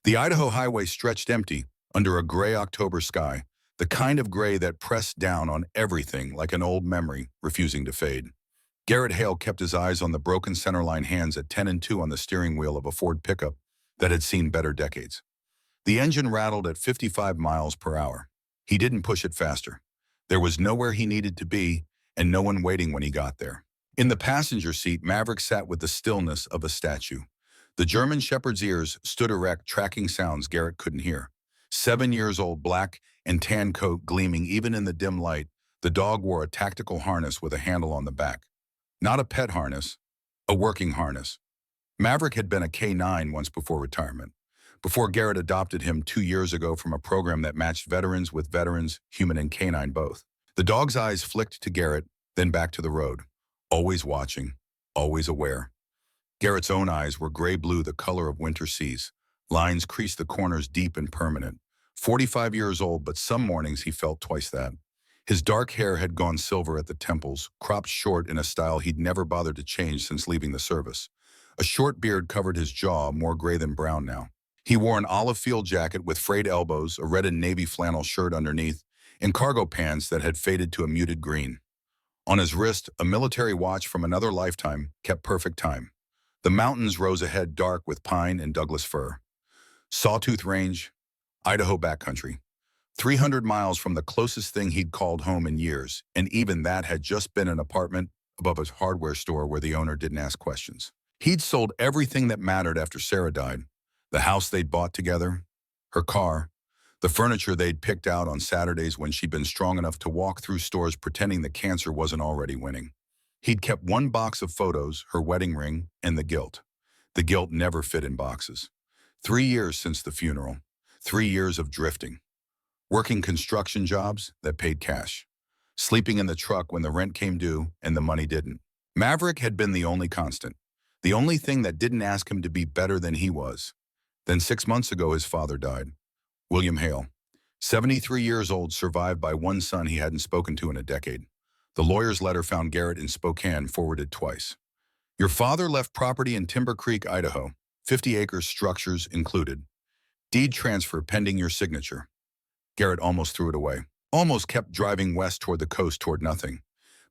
The Idaho highway stretched empty under a gray October sky, the kind of gray that pressed down on everything like an old memory refusing to fade. Garrett Hale kept his eyes on the broken centerline hands at 10 and 2 on the steering wheel of a Ford pickup that had seen better decades. The engine rattled at 55 miles per hour. He didn't push it faster. There was nowhere he needed to be and no one waiting when he got there. In the passenger seat, Maverick sat with the stillness of a statue. The German shepherd's ears stood erect, tracking sounds Garrett couldn't hear. 7 years old, black and tan coat gleaming even in the dim light, the dog wore a tactical harness with a handle on the back. Not a pet harness, a working harness. Maverick had been a K9 once before retirement, before Garrett adopted him 2 years ago from a program that matched veterans with veterans, human and canine both. The dog's eyes flicked to Garrett, then back to the road, always watching, always aware. Garrett's own eyes were gray-blue, the color of winter seas. Lines creased the corners deep and permanent. 45 years old, but some mornings he felt twice that. His dark hair had gone silver at the temples, cropped short in a style he'd never bothered to change since leaving the service. A short beard covered his jaw, more gray than brown now. He wore an olive field jacket with frayed elbows, a red and navy flannel shirt underneath, and cargo pants that had faded to a muted green. On his wrist, a military watch from another lifetime kept perfect time. The mountains rose ahead, dark with pine and Douglas fir. Sawtooth Range, Idaho backcountry. 300 miles from the closest thing he'd called home in years, and even that had just been an apartment above a hardware store where the owner didn't ask questions. He'd sold everything that mattered after Sarah died. The house they'd bought together, her car, the furniture they'd picked out on Saturdays when she'd been strong enough to walk through stores pretending that cancer wasn't already winning. He'd kept one box of photos, her wedding ring, and the guilt. The guilt never fit in boxes. 3 years since the funeral. 3 years of drifting. Working construction jobs that paid cash. Sleeping in the truck when the rent came due and the money didn't. Maverick had been the only constant. The only thing that didn't ask him to be better than he was. Then 6 months ago, his father died. William Hale, 73 years old, survived by one son he hadn't spoken to in a decade. The lawyer's letter found Garrett in Spokane, forwarded twice. Your father left property in Timber Creek, Idaho, 50 acres, structures included. Deed transfer pending your signature. Garrett almost threw it away. Almost kept driving west toward the coast, toward nothing.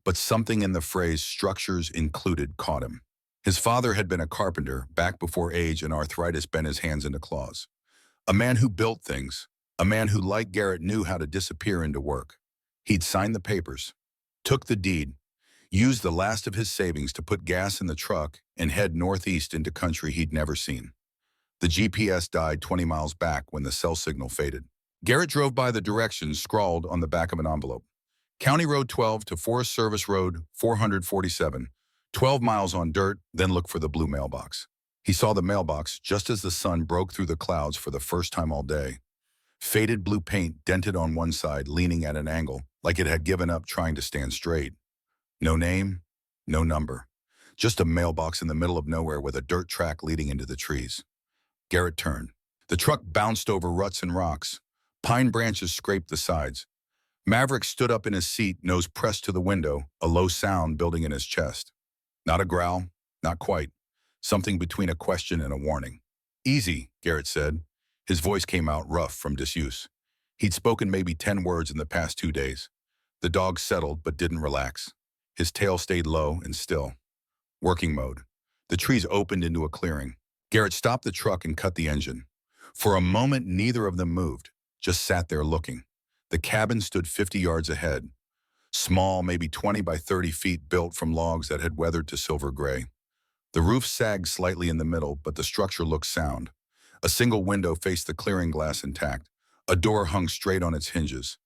But something in the phrase structures included caught him. His father had been a carpenter, back before age and arthritis bent his hands into claws. A man who built things. A man who, like Garrett, knew how to disappear into work. He'd signed the papers. Took the deed, used the last of his savings to put gas in the truck and head northeast into country he'd never seen. The GPS died 20 miles back when the cell signal faded. Garrett drove by the directions scrawled on the back of an envelope. County Road 12 to Forest Service Road 447, 12 miles on dirt, then look for the blue mailbox. He saw the mailbox just as the sun broke through the clouds for the first time all day. Faded blue paint dented on one side, leaning at an angle, like it had given up trying to stand straight. No name, no number. Just a mailbox in the middle of nowhere with a dirt track leading into the trees. Garrett turned. The truck bounced over ruts and rocks. Pine branches scraped the sides. Maverick stood up in his seat, nose pressed to the window, a low sound building in his chest. Not a growl, not quite. Something between a question and a warning. Easy, Garrett said. His voice came out rough from disuse. He'd spoken maybe 10 words in the past 2 days. The dog settled but didn't relax. His tail stayed low and still. Working mode. The trees opened into a clearing. Garrett stopped the truck and cut the engine. For a moment, neither of them moved, just sat there looking. The cabin stood 50 yards ahead. Small, maybe 20 by 30 feet, built from logs that had weathered to silver gray. The roof sagged slightly in the middle, but the structure looked sound. A single window faced the clearing, glass intact. A door hung straight on its hinges.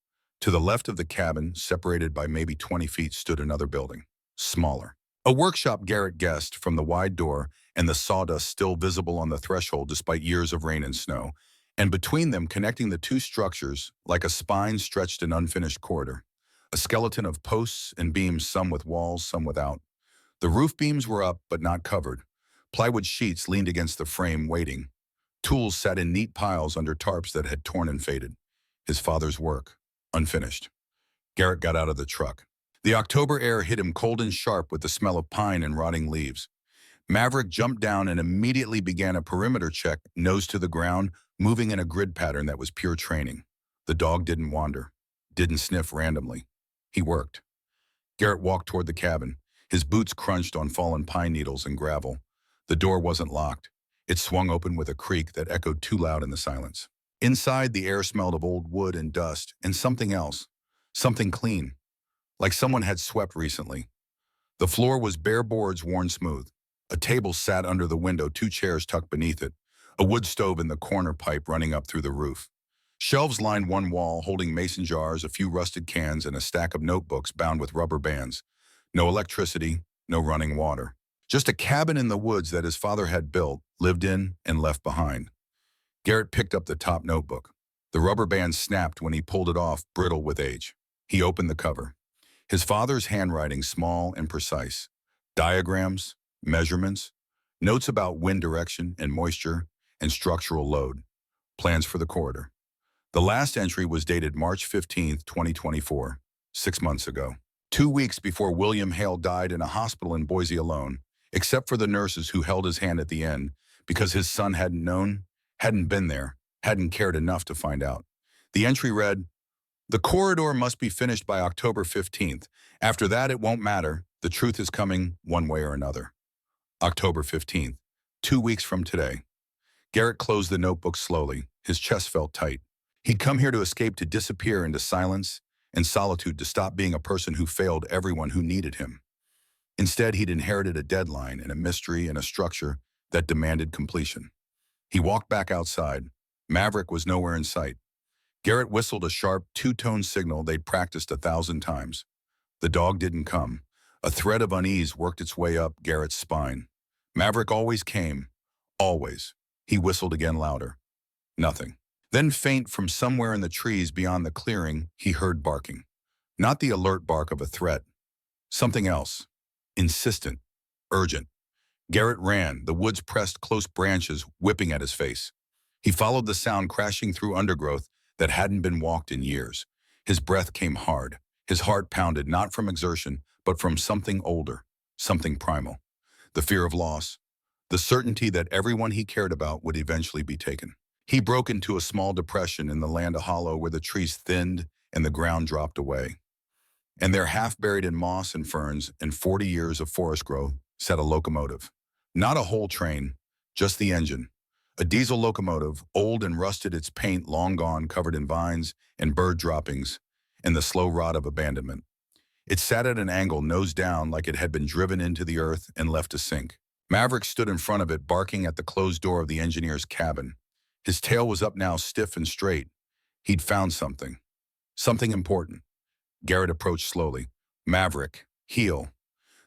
To the left of the cabin, separated by maybe 20 feet, stood another building, smaller. A workshop, Garrett guessed, from the wide door and the sawdust still visible on the threshold despite years of rain and snow, and between them, connecting the two structures, like a spine, stretched an unfinished corridor. A skeleton of posts and beams, some with walls, some without. The roof beams were up, but not covered. Plywood sheets leaned against the frame, waiting. Tools sat in neat piles under tarps that had torn and faded. His father's work, unfinished. Garrett got out of the truck. The October air hit him cold and sharp with the smell of pine and rotting leaves. Maverick jumped down and immediately began a perimeter check, nose to the ground, moving in a grid pattern that was pure training. The dog didn't wander, didn't sniff randomly. He worked. Garrett walked toward the cabin. His boots crunched on fallen pine needles and gravel. The door wasn't locked. It swung open with a creak that echoed too loud in the silence. Inside, the air smelled of old wood and dust, and something else. Something clean, like someone had swept recently. The floor was bare boards worn smooth. A table sat under the window, two chairs tucked beneath it, a wood stove in the corner, pipe running up through the roof. Shelves lined one wall, holding mason jars, a few rusted cans, and a stack of notebooks bound with rubber bands. No electricity, no running water. Just a cabin in the woods that his father had built, lived in, and left behind. Garrett picked up the top notebook. The rubber band snapped when he pulled it off, brittle with age. He opened the cover. His father's handwriting, small and precise. Diagrams, measurements, notes about wind direction and moisture and structural load. Plans for the corridor. The last entry was dated March 15, 2024, 6 months ago. 2 weeks before William Hale died in a hospital in Boise alone, except for the nurses who held his hand at the end because his son hadn't known, hadn't been there, hadn't cared enough to find out. The entry read, "The corridor must be finished by October 15th. After that, it won't matter. The truth is coming one way or another." October 15th, 2 weeks from today. Garrett closed the notebook slowly. His chest felt tight. He'd come here to escape, to disappear into silence and solitude, to stop being a person who failed everyone who needed him. Instead, he'd inherited a deadline and a mystery and a structure that demanded completion. He walked back outside. Maverick was nowhere in sight. Garrett whistled a sharp, two-tone signal they'd practiced 1,000 times. The dog didn't come. A thread of unease worked its way up Garrett's spine. Maverick always came. Always. He whistled again, louder. Nothing. Then, faint from somewhere in the trees beyond the clearing, he heard barking. Not the alert bark of a threat. Something else. Insistent. Urgent. Garrett ran, the woods pressed close branches whipping at his face. He followed the sound, crashing through undergrowth that hadn't been walked in years. His breath came hard. His heart pounded, not from exertion, but from something older, something primal. The fear of loss. The certainty that everyone he cared about would eventually be taken. He broke into a small depression in the land, a hollow where the trees thinned and the ground dropped away. And there, half buried in moss and ferns and 40 years of forest growth, sat a locomotive. Not a whole train, just the engine. A diesel locomotive, old and rusted, its paint long gone, covered in vines and bird droppings and the slow rot of abandonment. It sat at an angle, nose down, like it had been driven into the earth and left to sink. Maverick stood in front of it, barking at the closed door of the engineer's cabin. His tail was up now, stiff and straight. He'd found something. Something important. Garrett approached slowly. Maverick, heel.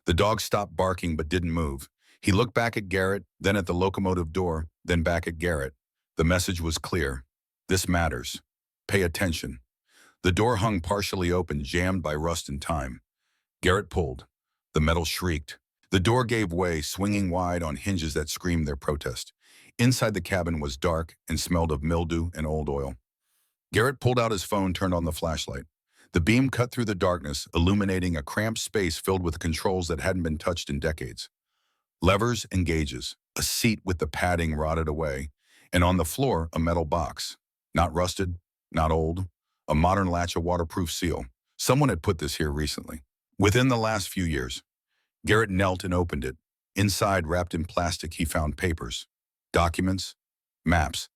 The dog stopped barking but didn't move. He looked back at Garrett, then at the locomotive door, then back at Garrett. The message was clear. This matters. Pay attention. The door hung partially open, jammed by rust and time. Garrett pulled. The metal shrieked. The door gave way, swinging wide on hinges that screamed their protest. Inside the cabin was dark and smelled of mildew and old oil. Garrett pulled out his phone, turned on the flashlight. The beam cut through the darkness, illuminating a cramped space filled with controls that hadn't been touched in decades. Levers and gauges, a seat with the padding rotted away, and on the floor, a metal box. Not rusted, not old, a modern latch, a waterproof seal. Someone had put this here recently. Within the last few years. Garrett knelt and opened it. Inside, wrapped in plastic, he found papers, documents, maps,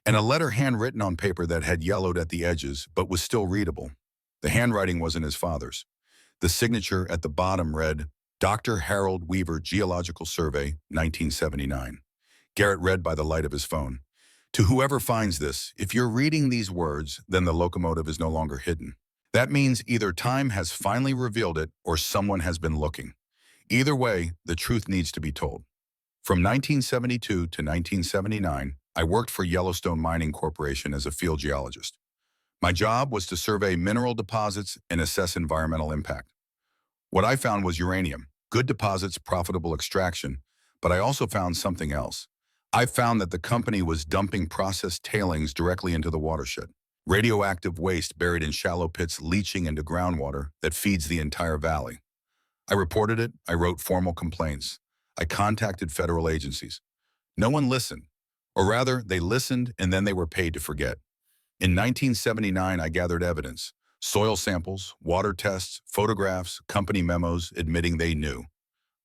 and a letter handwritten on paper that had yellowed at the edges but was still readable. The handwriting wasn't his father's. The signature at the bottom read, Dr. Harold Weaver, Geological Survey, 1979. Garrett read by the light of his phone. To whoever finds this, if you're reading these words, then the locomotive is no longer hidden. That means either time has finally revealed it or someone has been looking. Either way, the truth needs to be told. From 1972 to 1979, I worked for Yellowstone Mining Corporation as a field geologist. My job was to survey mineral deposits and assess environmental impact. What I found was uranium, good deposits, profitable extraction, but I also found something else. I found that the company was dumping processed tailings directly into the watershed. Radioactive waste buried in shallow pits, leaching into groundwater that feeds the entire valley. I reported it, I wrote formal complaints. I contacted federal agencies. No one listened. Or rather, they listened and then they were paid to forget. In 1979, I gathered evidence. Soil samples, water tests, photographs, company memos admitting they knew.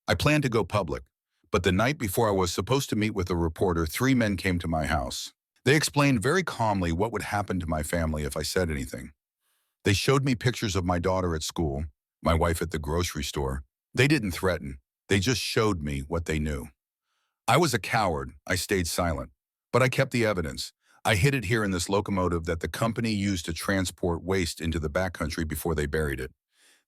I planned to go public, but the night before I was supposed to meet with a reporter, three men came to my house. They explained very calmly what would happen to my family if I said anything. They showed me pictures of my daughter at school, my wife at the grocery store. They didn't threaten. They just showed me what they knew. I was a coward. I stayed silent. But I kept the evidence. I hid it here in this locomotive that the company used to transport waste into the backcountry before they buried it.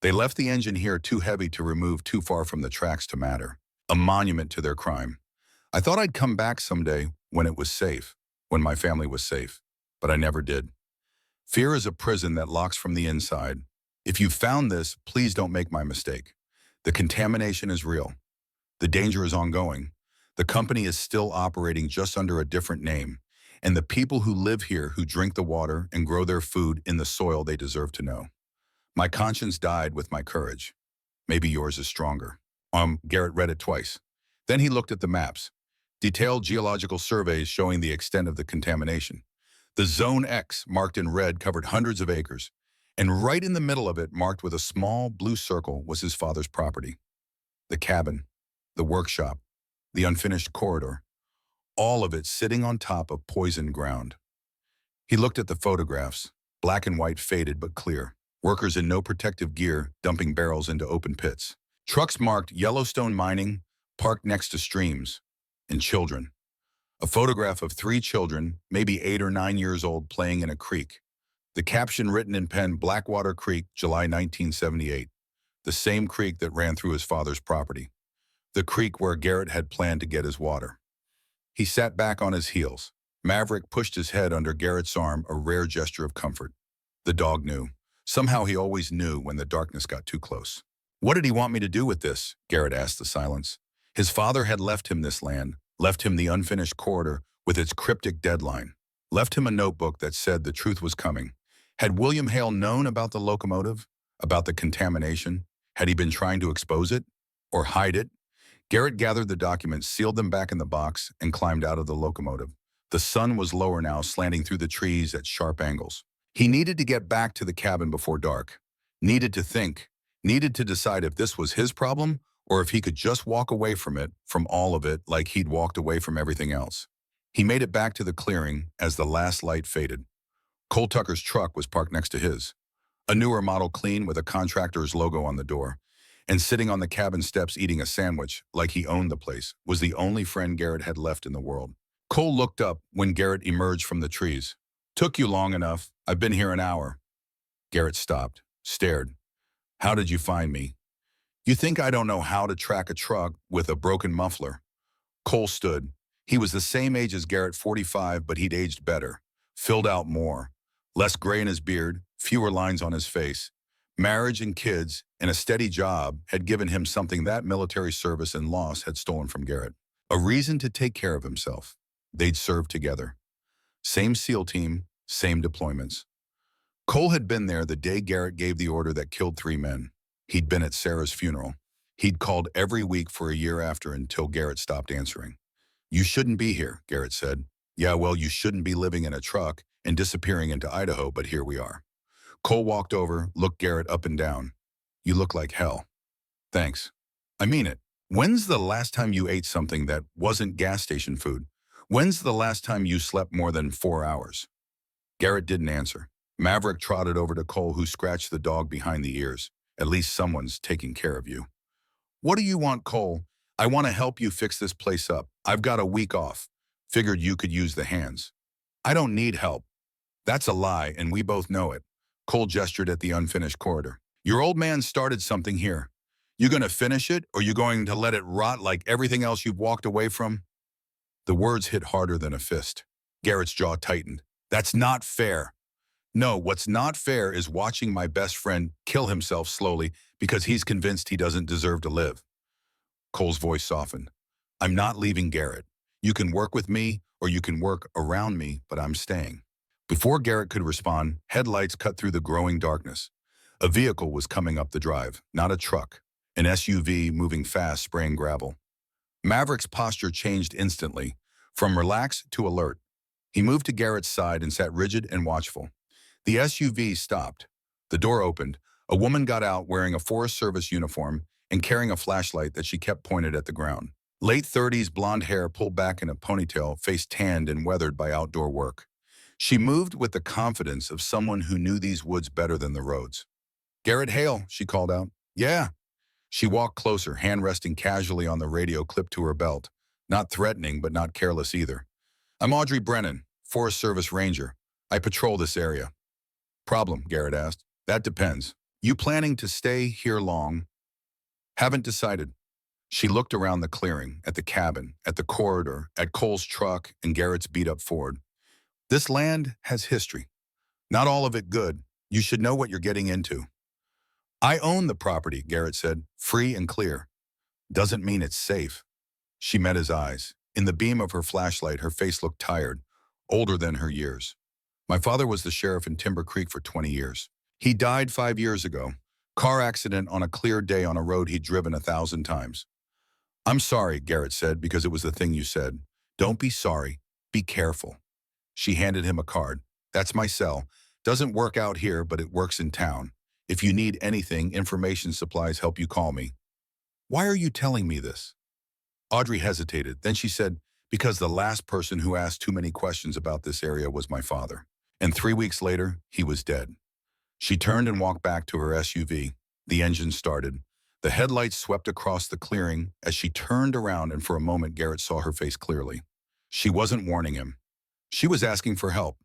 They left the engine here too heavy to remove too far from the tracks to matter. A monument to their crime. I thought I'd come back someday when it was safe, when my family was safe. But I never did. Fear is a prison that locks from the inside. If you found this, please don't make my mistake. The contamination is real. The danger is ongoing. The company is still operating just under a different name. And the people who live here, who drink the water and grow their food in the soil, they deserve to know. My conscience died with my courage. Maybe yours is stronger. Garrett read it twice. Then he looked at the maps. Detailed geological surveys showing the extent of the contamination. The Zone X, marked in red, covered hundreds of acres. And right in the middle of it, marked with a small blue circle, was his father's property. The cabin, the workshop, the unfinished corridor, all of it sitting on top of poisoned ground. He looked at the photographs, black and white, faded but clear. Workers in no protective gear dumping barrels into open pits. Trucks marked Yellowstone mining, parked next to streams, and children. A photograph of three children, maybe 8 or 9 years old, playing in a creek. The caption written in pen, Blackwater Creek, July 1978. The same creek that ran through his father's property. The creek where Garrett had planned to get his water. He sat back on his heels. Maverick pushed his head under Garrett's arm, a rare gesture of comfort. The dog knew. Somehow he always knew when the darkness got too close. What did he want me to do with this? Garrett asked the silence. His father had left him this land, left him the unfinished corridor with its cryptic deadline, left him a notebook that said the truth was coming. Had William Hale known about the locomotive, about the contamination? Had he been trying to expose it or hide it? Garrett gathered the documents, sealed them back in the box, and climbed out of the locomotive. The sun was lower now, slanting through the trees at sharp angles. He needed to get back to the cabin before dark. Needed to think. Needed to decide if this was his problem or if he could just walk away from it, from all of it, like he'd walked away from everything else. He made it back to the clearing as the last light faded. Cole Tucker's truck was parked next to his. A newer Model Clean with a contractor's logo on the door. And sitting on the cabin steps eating a sandwich, like he owned the place, was the only friend Garrett had left in the world. Cole looked up when Garrett emerged from the trees. Took you long enough. I've been here an hour. Garrett stopped, stared. How did you find me? You think I don't know how to track a truck with a broken muffler? Cole stood. He was the same age as Garrett, 45, but he'd aged better, filled out more. Less gray in his beard, fewer lines on his face. Marriage and kids and a steady job had given him something that military service and loss had stolen from Garrett. A reason to take care of himself. They'd served together. Same SEAL team, same deployments. Cole had been there the day Garrett gave the order that killed 3 men. He'd been at Sarah's funeral. He'd called every week for a year after until Garrett stopped answering. You shouldn't be here, Garrett said. Yeah, well, you shouldn't be living in a truck and disappearing into Idaho, but here we are. Cole walked over, looked Garrett up and down. You look like hell. Thanks. I mean it. When's the last time you ate something that wasn't gas station food? When's the last time you slept more than 4 hours? Garrett didn't answer. Maverick trotted over to Cole, who scratched the dog behind the ears. At least someone's taking care of you. What do you want, Cole? I want to help you fix this place up. I've got a week off. Figured you could use the hands. I don't need help. That's a lie, and we both know it. Cole gestured at the unfinished corridor. Your old man started something here. You gonna finish it, or you going to let it rot like everything else you've walked away from? The words hit harder than a fist. Garrett's jaw tightened. That's not fair. No, what's not fair is watching my best friend kill himself slowly because he's convinced he doesn't deserve to live. Cole's voice softened. I'm not leaving, Garrett. You can work with me or you can work around me, but I'm staying. Before Garrett could respond, headlights cut through the growing darkness. A vehicle was coming up the drive, not a truck. An SUV moving fast, spraying gravel. Maverick's posture changed instantly, from relaxed to alert. He moved to Garrett's side and sat rigid and watchful. The SUV stopped. The door opened. A woman got out wearing a Forest Service uniform and carrying a flashlight that she kept pointed at the ground. Late 30s blonde hair pulled back in a ponytail, face tanned and weathered by outdoor work. She moved with the confidence of someone who knew these woods better than the roads. "Garrett Hale," she called out. "Yeah." She walked closer, hand resting casually on the radio clipped to her belt. Not threatening, but not careless either. "I'm Audrey Brennan, Forest Service Ranger. I patrol this area." "Problem?" Garrett asked. "That depends. You planning to stay here long?" "Haven't decided." She looked around the clearing, at the cabin, at the corridor, at Cole's truck and Garrett's beat-up Ford. "This land has history. Not all of it good. You should know what you're getting into." "I own the property," Garrett said, free and clear. "Doesn't mean it's safe." She met his eyes. In the beam of her flashlight, her face looked tired, older than her years. "My father was the sheriff in Timber Creek for 20 years. He died 5 years ago. Car accident on a clear day on a road he'd driven 1,000 times." "I'm sorry," Garrett said, "because it was the thing you said. Don't be sorry. Be careful." She handed him a card. "That's my cell. Doesn't work out here, but it works in town. If you need anything, information supplies help you call me." "Why are you telling me this?" Audrey hesitated. Then she said, "Because the last person who asked too many questions about this area was my father. And 3 weeks later, he was dead." She turned and walked back to her SUV. The engine started. The headlights swept across the clearing. As she turned around, and for a moment Garrett saw her face clearly. She wasn't warning him. She was asking for help.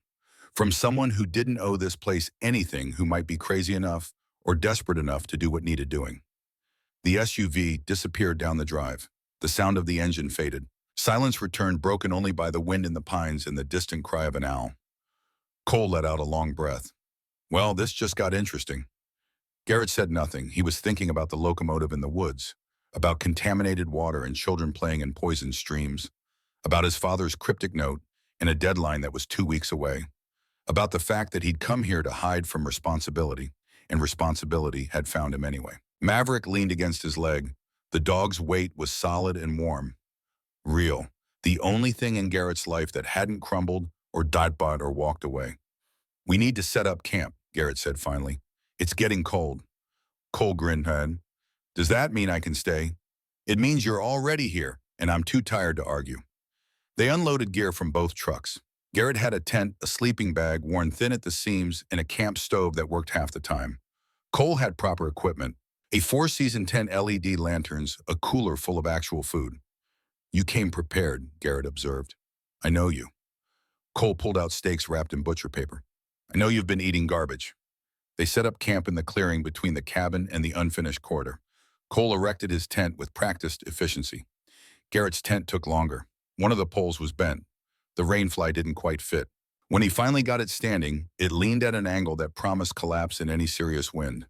From someone who didn't owe this place anything, who might be crazy enough or desperate enough to do what needed doing. The SUV disappeared down the drive. The sound of the engine faded. Silence returned, broken only by the wind in the pines and the distant cry of an owl. Cole let out a long breath. "Well, this just got interesting." Garrett said nothing. He was thinking about the locomotive in the woods, about contaminated water and children playing in poisoned streams, about his father's cryptic note and a deadline that was 2 weeks away, about the fact that he'd come here to hide from responsibility, and responsibility had found him anyway. Maverick leaned against his leg. The dog's weight was solid and warm. Real. The only thing in Garrett's life that hadn't crumbled or died or walked away. "We need to set up camp," Garrett said finally. "It's getting cold." Cole grinned. "Does that mean I can stay?" "It means you're already here, and I'm too tired to argue." They unloaded gear from both trucks. Garrett had a tent, a sleeping bag worn thin at the seams, and a camp stove that worked half the time. Cole had proper equipment, a 4-season tent, LED lanterns, a cooler full of actual food. "You came prepared," Garrett observed. "I know you." Cole pulled out steaks wrapped in butcher paper. "I know you've been eating garbage." They set up camp in the clearing between the cabin and the unfinished corridor. Cole erected his tent with practiced efficiency. Garrett's tent took longer. One of the poles was bent. The rainfly didn't quite fit. When he finally got it standing, it leaned at an angle that promised collapse in any serious wind.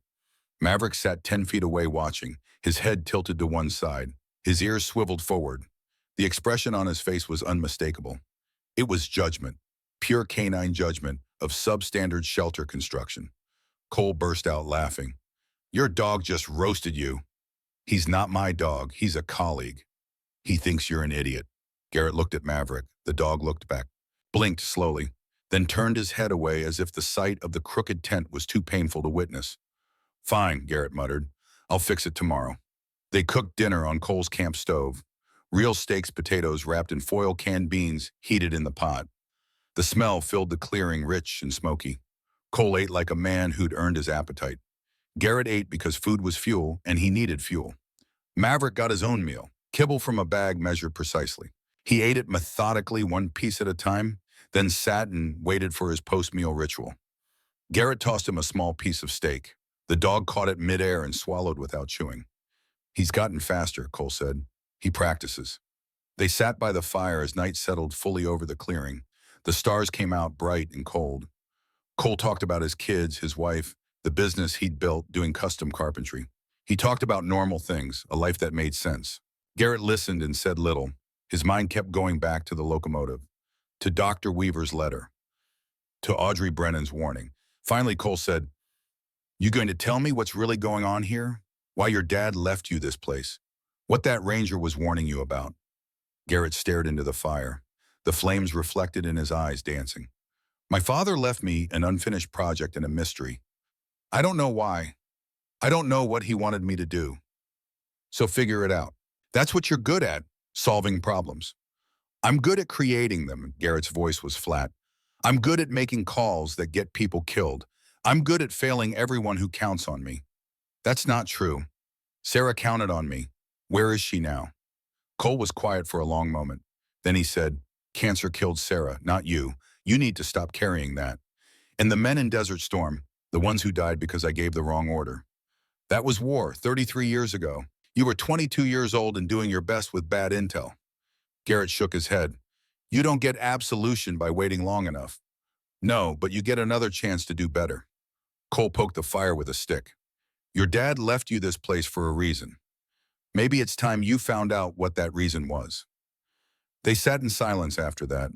Maverick sat 10 feet away watching, his head tilted to one side, his ears swiveled forward. The expression on his face was unmistakable. It was judgment, pure canine judgment of substandard shelter construction. Cole burst out laughing. "Your dog just roasted you." "He's not my dog, he's a colleague." "He thinks you're an idiot." Garrett looked at Maverick. The dog looked back, blinked slowly, then turned his head away as if the sight of the crooked tent was too painful to witness. "Fine," Garrett muttered. "I'll fix it tomorrow." They cooked dinner on Cole's camp stove. Real steaks, potatoes wrapped in foil, canned beans heated in the pot. The smell filled the clearing, rich and smoky. Cole ate like a man who'd earned his appetite. Garrett ate because food was fuel, and he needed fuel. Maverick got his own meal, kibble from a bag measured precisely. He ate it methodically, one piece at a time, then sat and waited for his post-meal ritual. Garrett tossed him a small piece of steak. The dog caught it midair and swallowed without chewing. "He's gotten faster," Cole said. "He practices." They sat by the fire as night settled fully over the clearing. The stars came out bright and cold. Cole talked about his kids, his wife, the business he'd built doing custom carpentry. He talked about normal things, a life that made sense. Garrett listened and said little. His mind kept going back to the locomotive, to Dr. Weaver's letter, to Audrey Brennan's warning. Finally, Cole said, "You going to tell me what's really going on here? Why your dad left you this place? What that ranger was warning you about?" Garrett stared into the fire. The flames reflected in his eyes, dancing. My father left me an unfinished project and a mystery. I don't know why. I don't know what he wanted me to do. So figure it out. That's what you're good at, solving problems. I'm good at creating them. Garrett's voice was flat. I'm good at making calls that get people killed. I'm good at failing everyone who counts on me. That's not true. Sarah counted on me. Where is she now? Cole was quiet for a long moment. Then he said, cancer killed Sarah, not you. You need to stop carrying that. And the men in Desert Storm, the ones who died because I gave the wrong order. That was war, 33 years ago. You were 22 years old and doing your best with bad intel. Garrett shook his head. You don't get absolution by waiting long enough. No, but you get another chance to do better. Cole poked the fire with a stick. Your dad left you this place for a reason. Maybe it's time you found out what that reason was. They sat in silence after that.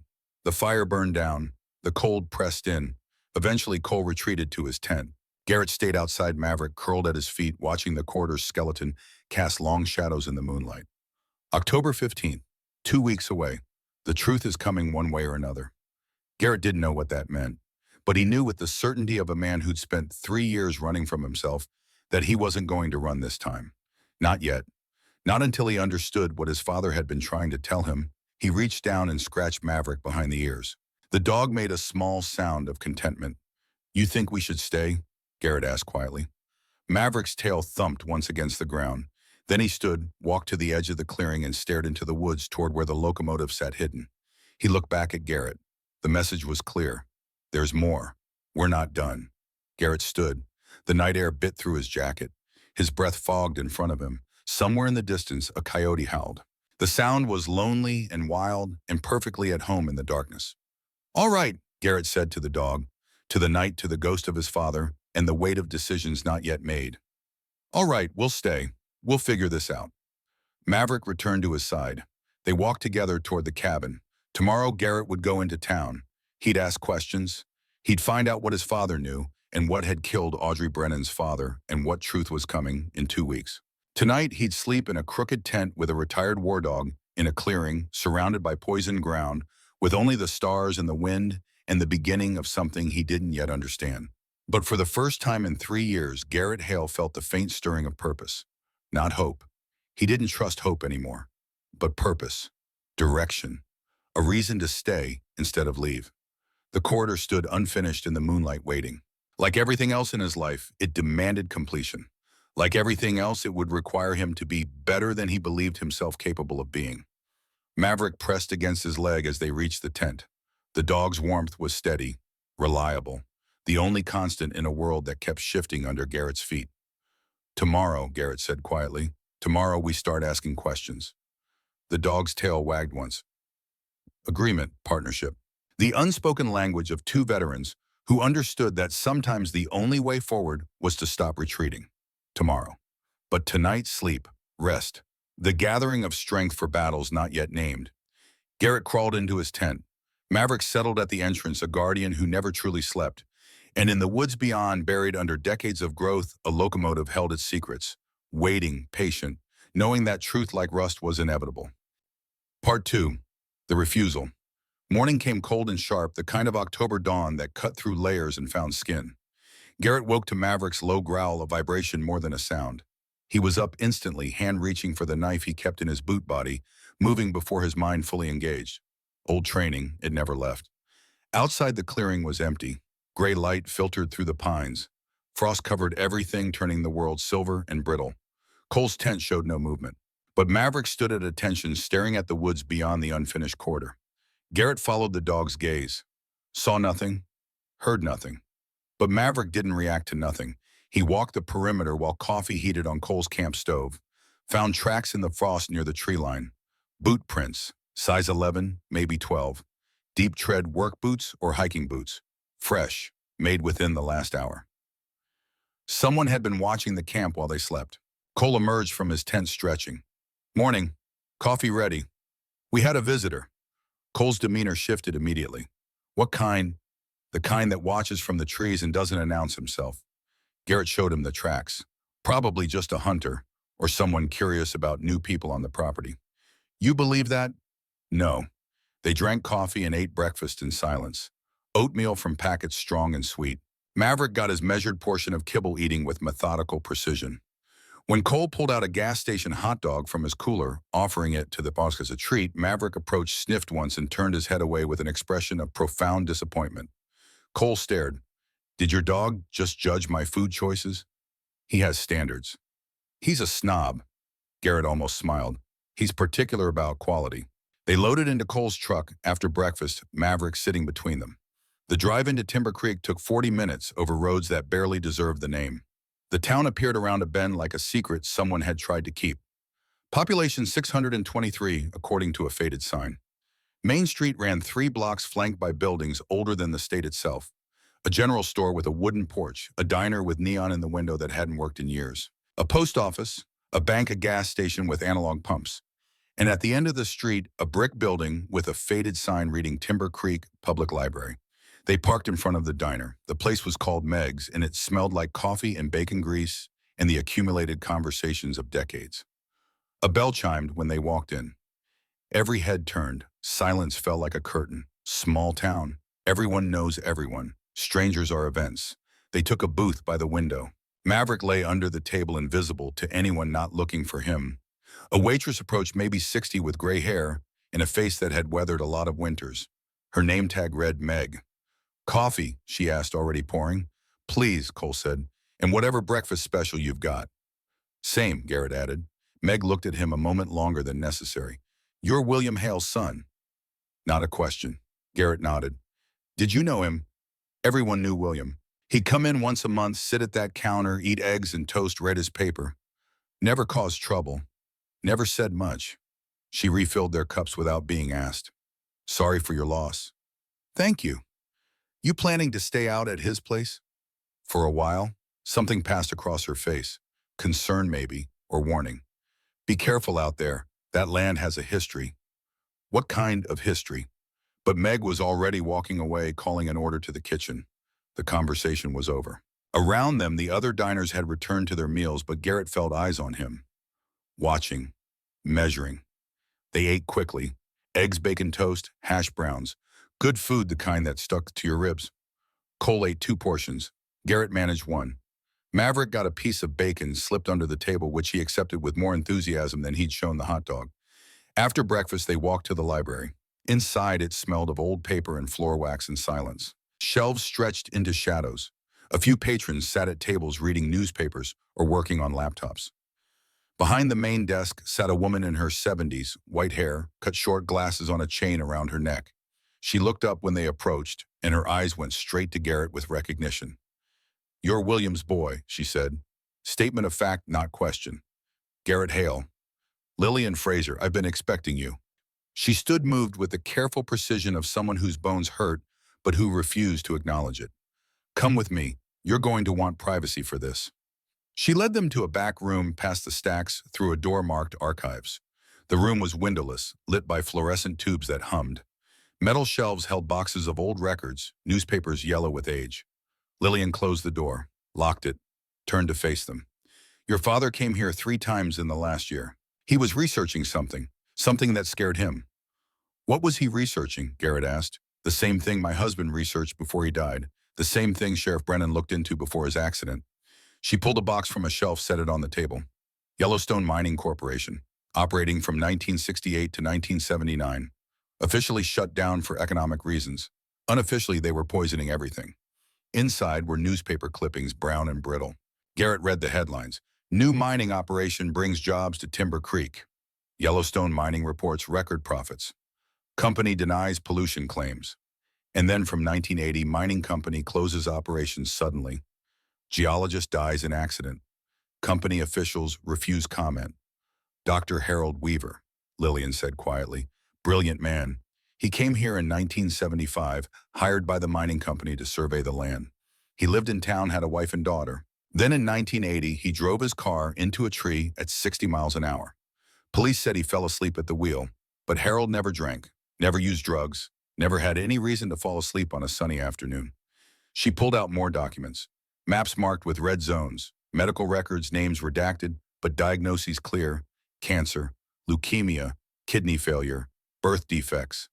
The fire burned down. The cold pressed in. Eventually, Cole retreated to his tent. Garrett stayed outside Maverick, curled at his feet, watching the corridor's skeleton cast long shadows in the moonlight. October 15th, 2 weeks away. The truth is coming one way or another. Garrett didn't know what that meant, but he knew with the certainty of a man who'd spent 3 years running from himself that he wasn't going to run this time. Not yet. Not until he understood what his father had been trying to tell him. He reached down and scratched Maverick behind the ears. The dog made a small sound of contentment. You think we should stay? Garrett asked quietly. Maverick's tail thumped once against the ground. Then he stood, walked to the edge of the clearing and stared into the woods toward where the locomotive sat hidden. He looked back at Garrett. The message was clear. There's more. We're not done. Garrett stood. The night air bit through his jacket. His breath fogged in front of him. Somewhere in the distance, a coyote howled. The sound was lonely and wild and perfectly at home in the darkness. All right, Garrett said to the dog, to the night, to the ghost of his father, and the weight of decisions not yet made. All right, we'll stay. We'll figure this out. Maverick returned to his side. They walked together toward the cabin. Tomorrow, Garrett would go into town. He'd ask questions. He'd find out what his father knew and what had killed Audrey Brennan's father and what truth was coming in 2 weeks. Tonight, he'd sleep in a crooked tent with a retired war dog in a clearing surrounded by poisoned ground with only the stars and the wind and the beginning of something he didn't yet understand. But for the first time in 3 years, Garrett Hale felt the faint stirring of purpose. Not hope. He didn't trust hope anymore. But purpose. Direction. A reason to stay instead of leave. The corridor stood unfinished in the moonlight waiting. Like everything else in his life, it demanded completion. Like everything else, it would require him to be better than he believed himself capable of being. Maverick pressed against his leg as they reached the tent. The dog's warmth was steady, reliable, the only constant in a world that kept shifting under Garrett's feet. Tomorrow, Garrett said quietly, tomorrow we start asking questions. The dog's tail wagged once. Agreement, partnership. The unspoken language of two veterans who understood that sometimes the only way forward was to stop retreating. Tomorrow. But tonight, sleep, rest, the gathering of strength for battles not yet named. Garrett crawled into his tent. Maverick settled at the entrance, a guardian who never truly slept. And in the woods beyond, buried under decades of growth, a locomotive held its secrets, waiting, patient, knowing that truth like rust was inevitable. Part 2. The refusal. Morning came cold and sharp, the kind of October dawn that cut through layers and found skin. Garrett woke to Maverick's low growl, a vibration more than a sound. He was up instantly, hand reaching for the knife he kept in his boot body, moving before his mind fully engaged. Old training, it never left. Outside the clearing was empty. Gray light filtered through the pines. Frost covered everything, turning the world silver and brittle. Cole's tent showed no movement. But Maverick stood at attention, staring at the woods beyond the unfinished corridor. Garrett followed the dog's gaze. Saw nothing, heard nothing. But Maverick didn't react to nothing. He walked the perimeter while coffee heated on Cole's camp stove. Found tracks in the frost near the tree line. Boot prints, size 11, maybe 12. Deep tread work boots or hiking boots. Fresh, made within the last hour. Someone had been watching the camp while they slept. Cole emerged from his tent stretching. Morning. Coffee ready. We had a visitor. Cole's demeanor shifted immediately. What kind? The kind that watches from the trees and doesn't announce himself. Garrett showed him the tracks. Probably just a hunter, or someone curious about new people on the property. You believe that? No. They drank coffee and ate breakfast in silence. Oatmeal from packets strong and sweet. Maverick got his measured portion of kibble eating with methodical precision. When Cole pulled out a gas station hot dog from his cooler, offering it to the boss as a treat, Maverick approached, sniffed once, and turned his head away with an expression of profound disappointment. Cole stared. Did your dog just judge my food choices? He has standards. He's a snob. Garrett almost smiled. He's particular about quality. They loaded into Cole's truck after breakfast, Maverick sitting between them. The drive into Timber Creek took 40 minutes over roads that barely deserved the name. The town appeared around a bend like a secret someone had tried to keep. Population 623, according to a faded sign. Main Street ran 3 blocks flanked by buildings older than the state itself. A general store with a wooden porch, a diner with neon in the window that hadn't worked in years, a post office, a bank, a gas station with analog pumps. And at the end of the street, a brick building with a faded sign reading Timber Creek Public Library. They parked in front of the diner. The place was called Meg's, and it smelled like coffee and bacon grease and the accumulated conversations of decades. A bell chimed when they walked in. Every head turned. Silence fell like a curtain. Small town. Everyone knows everyone. Strangers are events. They took a booth by the window. Maverick lay under the table, invisible to anyone not looking for him. A waitress approached, maybe 60, with gray hair and a face that had weathered a lot of winters. Her name tag read Meg. Coffee, she asked, already pouring. Please, Cole said, and whatever breakfast special you've got. Same, Garrett added. Meg looked at him a moment longer than necessary. You're William Hale's son. Not a question. Garrett nodded. Did you know him? Everyone knew William. He'd come in once a month, sit at that counter, eat eggs and toast, read his paper. Never caused trouble. Never said much. She refilled their cups without being asked. Sorry for your loss. Thank you. You planning to stay out at his place? For a while, something passed across her face. Concern maybe, or warning. Be careful out there. That land has a history. What kind of history? But Meg was already walking away, calling an order to the kitchen. The conversation was over. Around them, the other diners had returned to their meals, but Garrett felt eyes on him. Watching. Measuring. They ate quickly. Eggs, bacon toast, hash browns. Good food, the kind that stuck to your ribs. Cole ate 2 portions. Garrett managed 1. Maverick got a piece of bacon slipped under the table, which he accepted with more enthusiasm than he'd shown the hot dog. After breakfast, they walked to the library. Inside, it smelled of old paper and floor wax and silence. Shelves stretched into shadows. A few patrons sat at tables reading newspapers or working on laptops. Behind the main desk sat a woman in her 70s, white hair, cut short, glasses on a chain around her neck. She looked up when they approached, and her eyes went straight to Garrett with recognition. You're William's boy, she said. Statement of fact, not question. Garrett Hale. Lillian Fraser, I've been expecting you. She stood moved with the careful precision of someone whose bones hurt, but who refused to acknowledge it. Come with me. You're going to want privacy for this. She led them to a back room, past the stacks, through a door marked archives. The room was windowless, lit by fluorescent tubes that hummed. Metal shelves held boxes of old records, newspapers yellow with age. Lillian closed the door, locked it, turned to face them. Your father came here 3 times in the last year. He was researching something that scared him. What was he researching? Garrett asked. The same thing my husband researched before he died. The same thing Sheriff Brennan looked into before his accident. She pulled a box from a shelf, set it on the table. Yellowstone Mining Corporation, operating from 1968 to 1979. Officially shut down for economic reasons. Unofficially, they were poisoning everything. Inside were newspaper clippings, brown and brittle. Garrett read the headlines. New mining operation brings jobs to Timber Creek. Yellowstone Mining reports record profits. Company denies pollution claims. And then from 1980, mining company closes operations suddenly. Geologist dies in accident. Company officials refuse comment. Dr. Harold Weaver, Lillian said quietly. Brilliant man. He came here in 1975, hired by the mining company to survey the land. He lived in town, had a wife and daughter. Then in 1980, he drove his car into a tree at 60 miles an hour. Police said he fell asleep at the wheel, but Harold never drank, never used drugs, never had any reason to fall asleep on a sunny afternoon. She pulled out more documents. Maps marked with red zones, medical records, names redacted, but diagnoses clear: cancer, leukemia, kidney failure, Birth defects.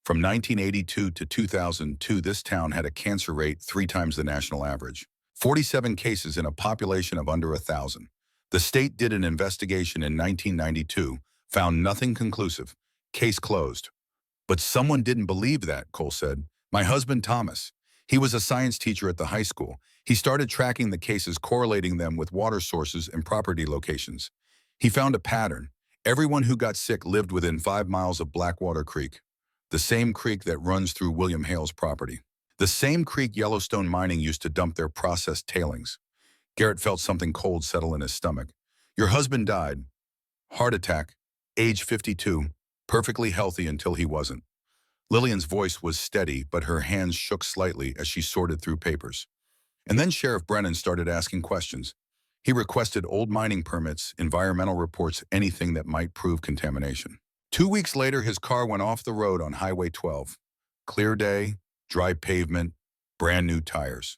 From 1982 to 2002, this town had a cancer rate 3 times the national average. 47 cases in a population of under 1,000. The state did an investigation in 1992, found nothing conclusive. Case closed. But someone didn't believe that, Cole said. My husband, Thomas. He was a science teacher at the high school. He started tracking the cases, correlating them with water sources and property locations. He found a pattern. Everyone who got sick lived within 5 miles of Blackwater Creek, the same creek that runs through William Hale's property. The same creek Yellowstone Mining used to dump their processed tailings. Garrett felt something cold settle in his stomach. Your husband died. Heart attack, age 52, perfectly healthy until he wasn't. Lillian's voice was steady, but her hands shook slightly as she sorted through papers. And then Sheriff Brennan started asking questions. He requested old mining permits, environmental reports, anything that might prove contamination. 2 weeks later, his car went off the road on Highway 12. Clear day, dry pavement, brand new tires.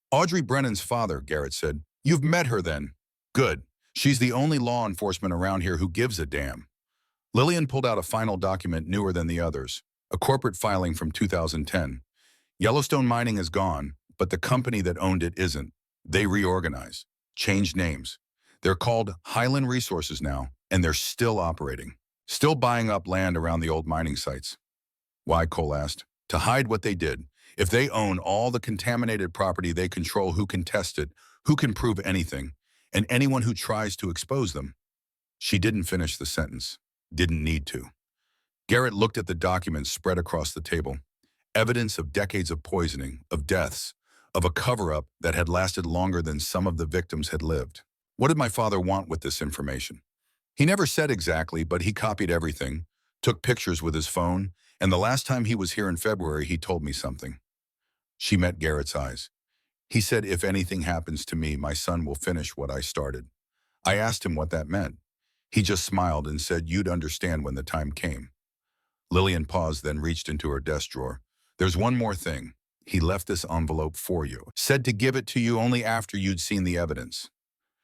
Audrey Brennan's father, Garrett said. You've met her then. Good. She's the only law enforcement around here who gives a damn. Lillian pulled out a final document newer than the others, a corporate filing from 2010. Yellowstone Mining is gone, but the company that owned it isn't. They reorganized, changed names. They're called Highland Resources now, and they're still operating. Still buying up land around the old mining sites. Why, Cole asked. To hide what they did. If they own all the contaminated property, they control who can test it, who can prove anything, and anyone who tries to expose them. She didn't finish the sentence. Didn't need to. Garrett looked at the documents spread across the table. Evidence of decades of poisoning, of deaths, of a cover-up that had lasted longer than some of the victims had lived. What did my father want with this information? He never said exactly, but he copied everything, took pictures with his phone, and the last time he was here in February, he told me something. She met Garrett's eyes. He said, if anything happens to me, my son will finish what I started. I asked him what that meant. He just smiled and said, you'd understand when the time came. Lillian paused, then reached into her desk drawer. There's one more thing. He left this envelope for you. Said to give it to you only after you'd seen the evidence.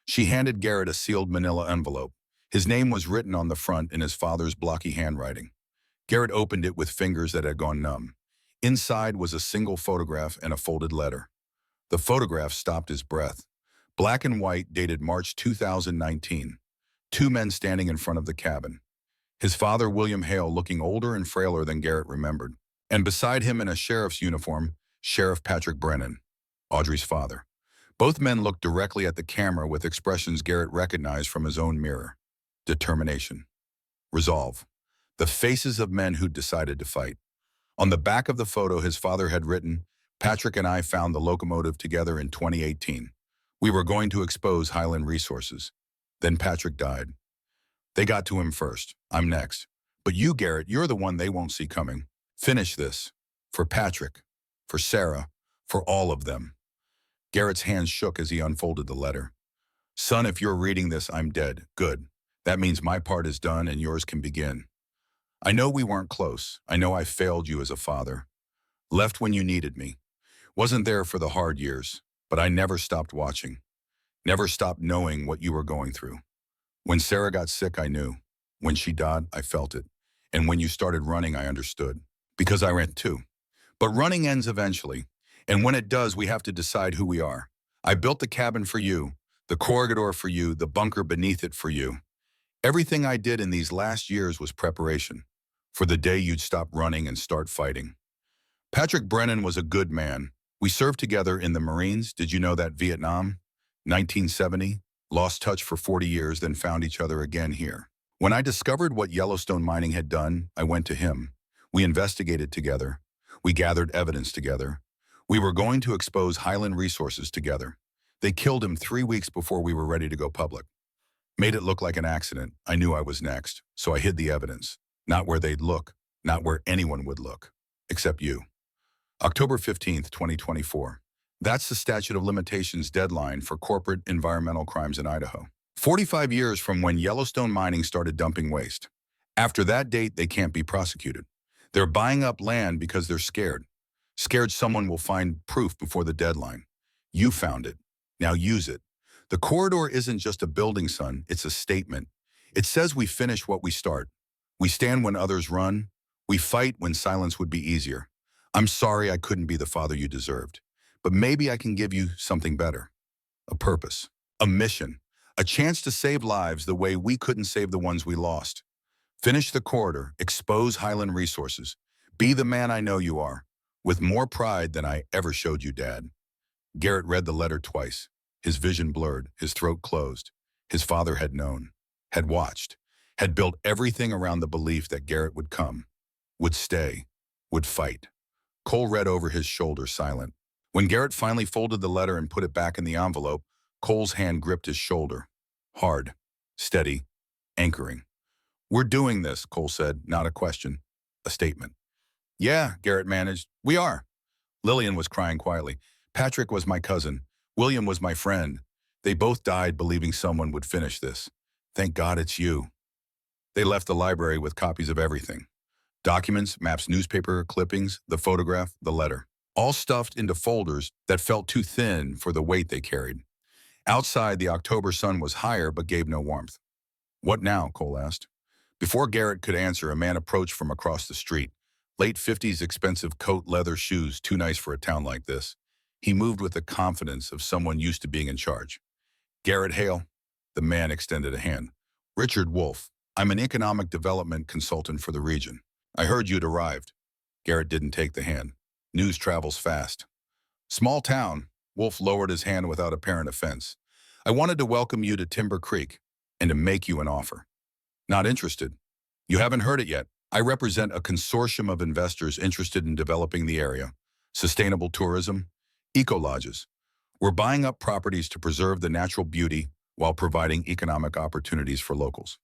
She handed Garrett a sealed manila envelope. His name was written on the front in his father's blocky handwriting. Garrett opened it with fingers that had gone numb. Inside was a single photograph and a folded letter. The photograph stopped his breath. Black and white, dated March 2019. 2 men standing in front of the cabin. His father, William Hale, looking older and frailer than Garrett remembered. And beside him in a sheriff's uniform, Sheriff Patrick Brennan, Audrey's father. Both men looked directly at the camera with expressions Garrett recognized from his own mirror. Determination. Resolve. The faces of men who'd decided to fight. On the back of the photo, his father had written, Patrick and I found the locomotive together in 2018. We were going to expose Highland Resources. Then Patrick died. They got to him first. I'm next. But you, Garrett, you're the one they won't see coming. Finish this. For Patrick. For Sarah. For all of them. Garrett's hands shook as he unfolded the letter. Son, if you're reading this, I'm dead. Good. That means my part is done and yours can begin. I know we weren't close. I know I failed you as a father. Left when you needed me. Wasn't there for the hard years, but I never stopped watching. Never stopped knowing what you were going through. When Sarah got sick, I knew. When she died, I felt it. And when you started running, I understood. Because I ran too. But running ends eventually. And when it does, we have to decide who we are. I built the cabin for you, the corridor for you, the bunker beneath it for you. Everything I did in these last years was preparation for the day you'd stop running and start fighting. Patrick Brennan was a good man. We served together in the Marines. Did you know that? Vietnam? 1970. Lost touch for 40 years, then found each other again here. When I discovered what Yellowstone Mining had done, I went to him. We investigated together. We gathered evidence together. We were going to expose Highland Resources together. They killed him 3 weeks before we were ready to go public. Made it look like an accident. I knew I was next, so I hid the evidence. Not where they'd look, not where anyone would look, except you. October 15th, 2024. That's the statute of limitations deadline for corporate environmental crimes in Idaho. 45 years from when Yellowstone Mining started dumping waste. After that date, they can't be prosecuted. They're buying up land because they're scared. Scared someone will find proof before the deadline. You found it. Now use it. The corridor isn't just a building, son. It's a statement. It says we finish what we start. We stand when others run. We fight when silence would be easier. I'm sorry I couldn't be the father you deserved, but maybe I can give you something better. A purpose, a mission, a chance to save lives the way we couldn't save the ones we lost. Finish the corridor, expose Highland Resources. Be the man I know you are, with more pride than I ever showed you, Dad. Garrett read the letter twice. His vision blurred, his throat closed. His father had known, had watched, had built everything around the belief that Garrett would come, would stay, would fight. Cole read over his shoulder, silent. When Garrett finally folded the letter and put it back in the envelope, Cole's hand gripped his shoulder. Hard, steady, anchoring. We're doing this, Cole said, not a question, a statement. Yeah, Garrett managed. We are. Lillian was crying quietly. Patrick was my cousin. William was my friend. They both died believing someone would finish this. Thank God it's you. They left the library with copies of everything. Documents, maps, newspaper clippings, the photograph, the letter. All stuffed into folders that felt too thin for the weight they carried. Outside, the October sun was higher but gave no warmth. What now? Cole asked. Before Garrett could answer, a man approached from across the street. Late 50s expensive coat, leather shoes, too nice for a town like this. He moved with the confidence of someone used to being in charge. Garrett Hale? The man extended a hand. Richard Wolf. I'm an economic development consultant for the region. I heard you'd arrived. Garrett didn't take the hand. News travels fast. Small town. Wolf lowered his hand without apparent offense. I wanted to welcome you to Timber Creek and to make you an offer. Not interested. You haven't heard it yet. I represent a consortium of investors interested in developing the area. Sustainable tourism, eco-lodges. We're buying up properties to preserve the natural beauty while providing economic opportunities for locals.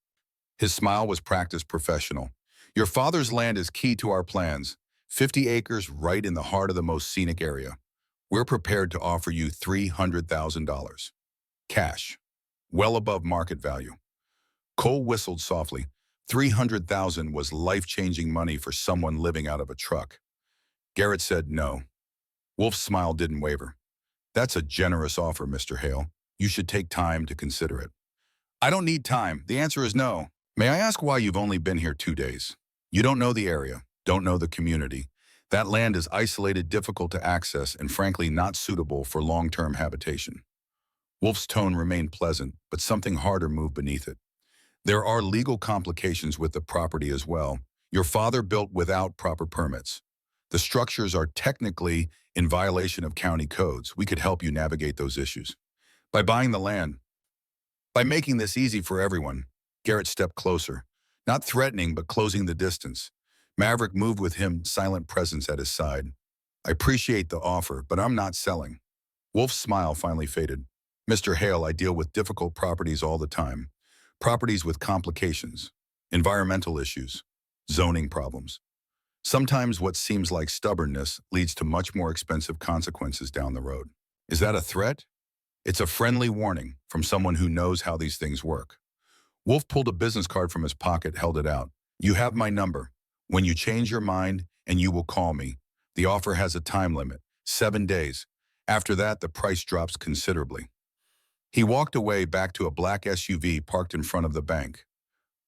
His smile was practiced professional. Your father's land is key to our plans. 50 acres right in the heart of the most scenic area. We're prepared to offer you $300,000. Cash. Well above market value. Cole whistled softly. $300,000 was life-changing money for someone living out of a truck. Garrett said no. Wolf's smile didn't waver. That's a generous offer, Mr. Hale. You should take time to consider it. I don't need time. The answer is no. May I ask why you've only been here 2 days? You don't know the area, don't know the community. That land is isolated, difficult to access, and frankly not suitable for long-term habitation. Wolf's tone remained pleasant, but something harder moved beneath it. There are legal complications with the property as well. Your father built without proper permits. The structures are technically in violation of county codes. We could help you navigate those issues. By buying the land, by making this easy for everyone. Garrett stepped closer, not threatening but closing the distance. Maverick moved with him, silent presence at his side. I appreciate the offer, but I'm not selling. Wolf's smile finally faded. Mr. Hale, I deal with difficult properties all the time. Properties with complications, environmental issues, zoning problems. Sometimes what seems like stubbornness leads to much more expensive consequences down the road. Is that a threat? It's a friendly warning from someone who knows how these things work. Wolf pulled a business card from his pocket, held it out. You have my number. When you change your mind, and you will call me. The offer has a time limit, 7 days. After that, the price drops considerably. He walked away back to a black SUV parked in front of the bank.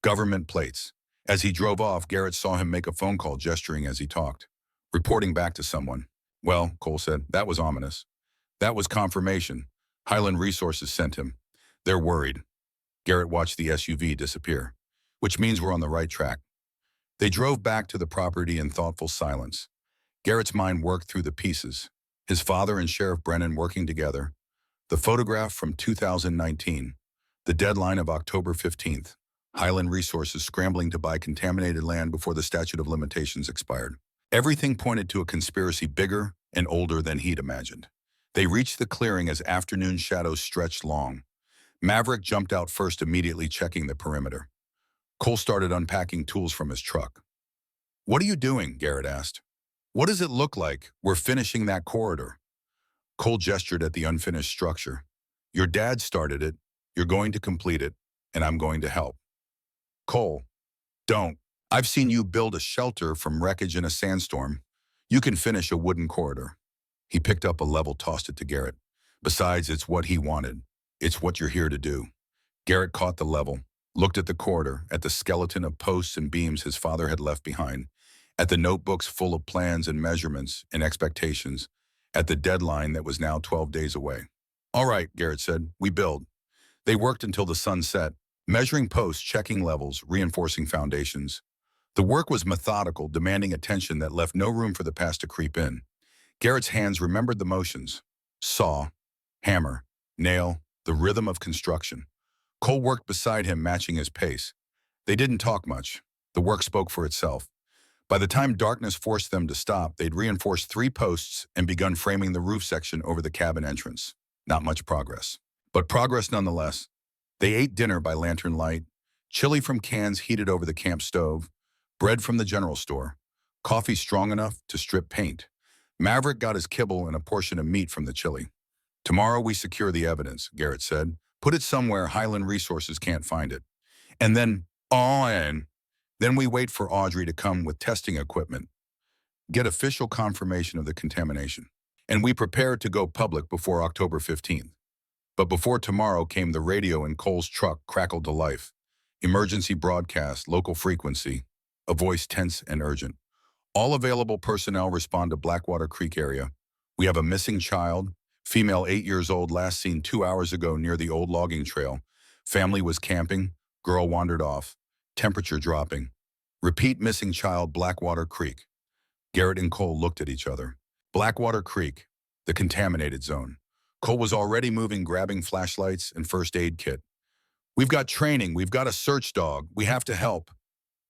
Government plates. As he drove off, Garrett saw him make a phone call, gesturing as he talked. Reporting back to someone. Well, Cole said, that was ominous. That was confirmation. Highland Resources sent him. They're worried. Garrett watched the SUV disappear. Which means we're on the right track. They drove back to the property in thoughtful silence. Garrett's mind worked through the pieces. His father and Sheriff Brennan working together. The photograph from 2019. The deadline of October 15th. Highland Resources scrambling to buy contaminated land before the statute of limitations expired. Everything pointed to a conspiracy bigger and older than he'd imagined. They reached the clearing as afternoon shadows stretched long. Maverick jumped out first, immediately checking the perimeter. Cole started unpacking tools from his truck. What are you doing? Garrett asked. What does it look like? We're finishing that corridor. Cole gestured at the unfinished structure. Your dad started it, you're going to complete it, and I'm going to help. Cole, don't. I've seen you build a shelter from wreckage in a sandstorm. You can finish a wooden corridor. He picked up a level, tossed it to Garrett. Besides, it's what he wanted. It's what you're here to do. Garrett caught the level, looked at the corridor, at the skeleton of posts and beams his father had left behind, at the notebooks full of plans and measurements and expectations, at the deadline that was now 12 days away. All right, Garrett said, we build. They worked until the sun set, measuring posts, checking levels, reinforcing foundations. The work was methodical, demanding attention that left no room for the past to creep in. Garrett's hands remembered the motions. Saw, hammer, nail, the rhythm of construction. Cole worked beside him, matching his pace. They didn't talk much. The work spoke for itself. By the time darkness forced them to stop, they'd reinforced 3 posts and begun framing the roof section over the cabin entrance. Not much progress. But progress nonetheless. They ate dinner by lantern light, chili from cans heated over the camp stove, bread from the general store, coffee strong enough to strip paint. Maverick got his kibble and a portion of meat from the chili. Tomorrow we secure the evidence, Garrett said. Put it somewhere Highland Resources can't find it. And then, then we wait for Audrey to come with testing equipment, get official confirmation of the contamination. And we prepare to go public before October 15th. But before tomorrow came the radio in Cole's truck crackled to life. Emergency broadcast, local frequency, a voice tense and urgent. All available personnel respond to Blackwater Creek area. We have a missing child, female 8 years old, last seen 2 hours ago near the old logging trail. Family was camping, girl wandered off, temperature dropping. Repeat missing child, Blackwater Creek. Garrett and Cole looked at each other. Blackwater Creek, the contaminated zone. Cole was already moving, grabbing flashlights and first aid kit. We've got training, we've got a search dog, we have to help.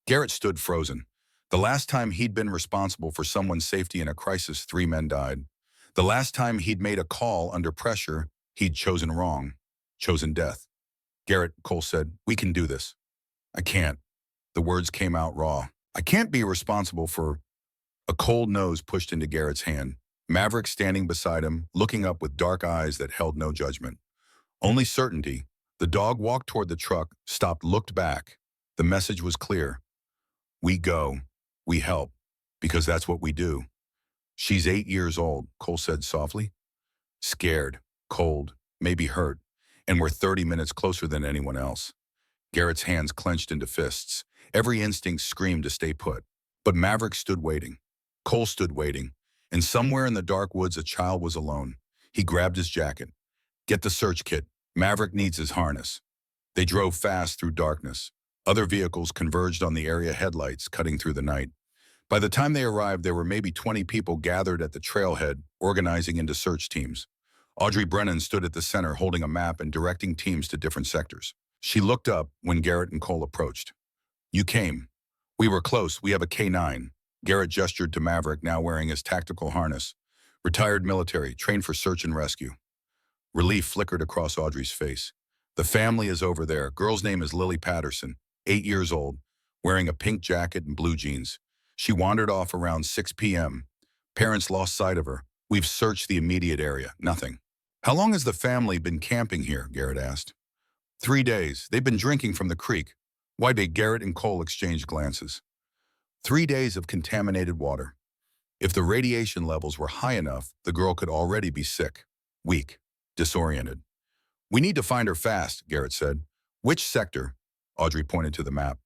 Garrett stood frozen. The last time he'd been responsible for someone's safety in a crisis, 3 men died. The last time he'd made a call under pressure, he'd chosen wrong, chosen death. Garrett, Cole said, we can do this. I can't. The words came out raw. I can't be responsible for... A cold nose pushed into Garrett's hand. Maverick standing beside him, looking up with dark eyes that held no judgment. Only certainty. The dog walked toward the truck, stopped, looked back. The message was clear. We go. We help. Because that's what we do. She's 8 years old, Cole said softly. Scared, cold, maybe hurt, and we're 30 minutes closer than anyone else. Garrett's hands clenched into fists. Every instinct screamed to stay put. But Maverick stood waiting. Cole stood waiting. And somewhere in the dark woods, a child was alone. He grabbed his jacket. Get the search kit. Maverick needs his harness. They drove fast through darkness. Other vehicles converged on the area headlights, cutting through the night. By the time they arrived, there were maybe 20 people gathered at the trailhead, organizing into search teams. Audrey Brennan stood at the center, holding a map and directing teams to different sectors. She looked up when Garrett and Cole approached. You came. We were close. We have a K9. Garrett gestured to Maverick, now wearing his tactical harness. Retired military, trained for search and rescue. Relief flickered across Audrey's face. The family is over there. Girl's name is Lily Patterson, 8 years old, wearing a pink jacket and blue jeans. She wandered off around 6 p.m. Parents lost sight of her. We've searched the immediate area. Nothing. How long has the family been camping here? Garrett asked. 3 days. They've been drinking from the creek. Why did Garrett and Cole exchange glances? 3 days of contaminated water. If the radiation levels were high enough, the girl could already be sick, weak, disoriented. We need to find her fast, Garrett said. Which sector? Audrey pointed to the map.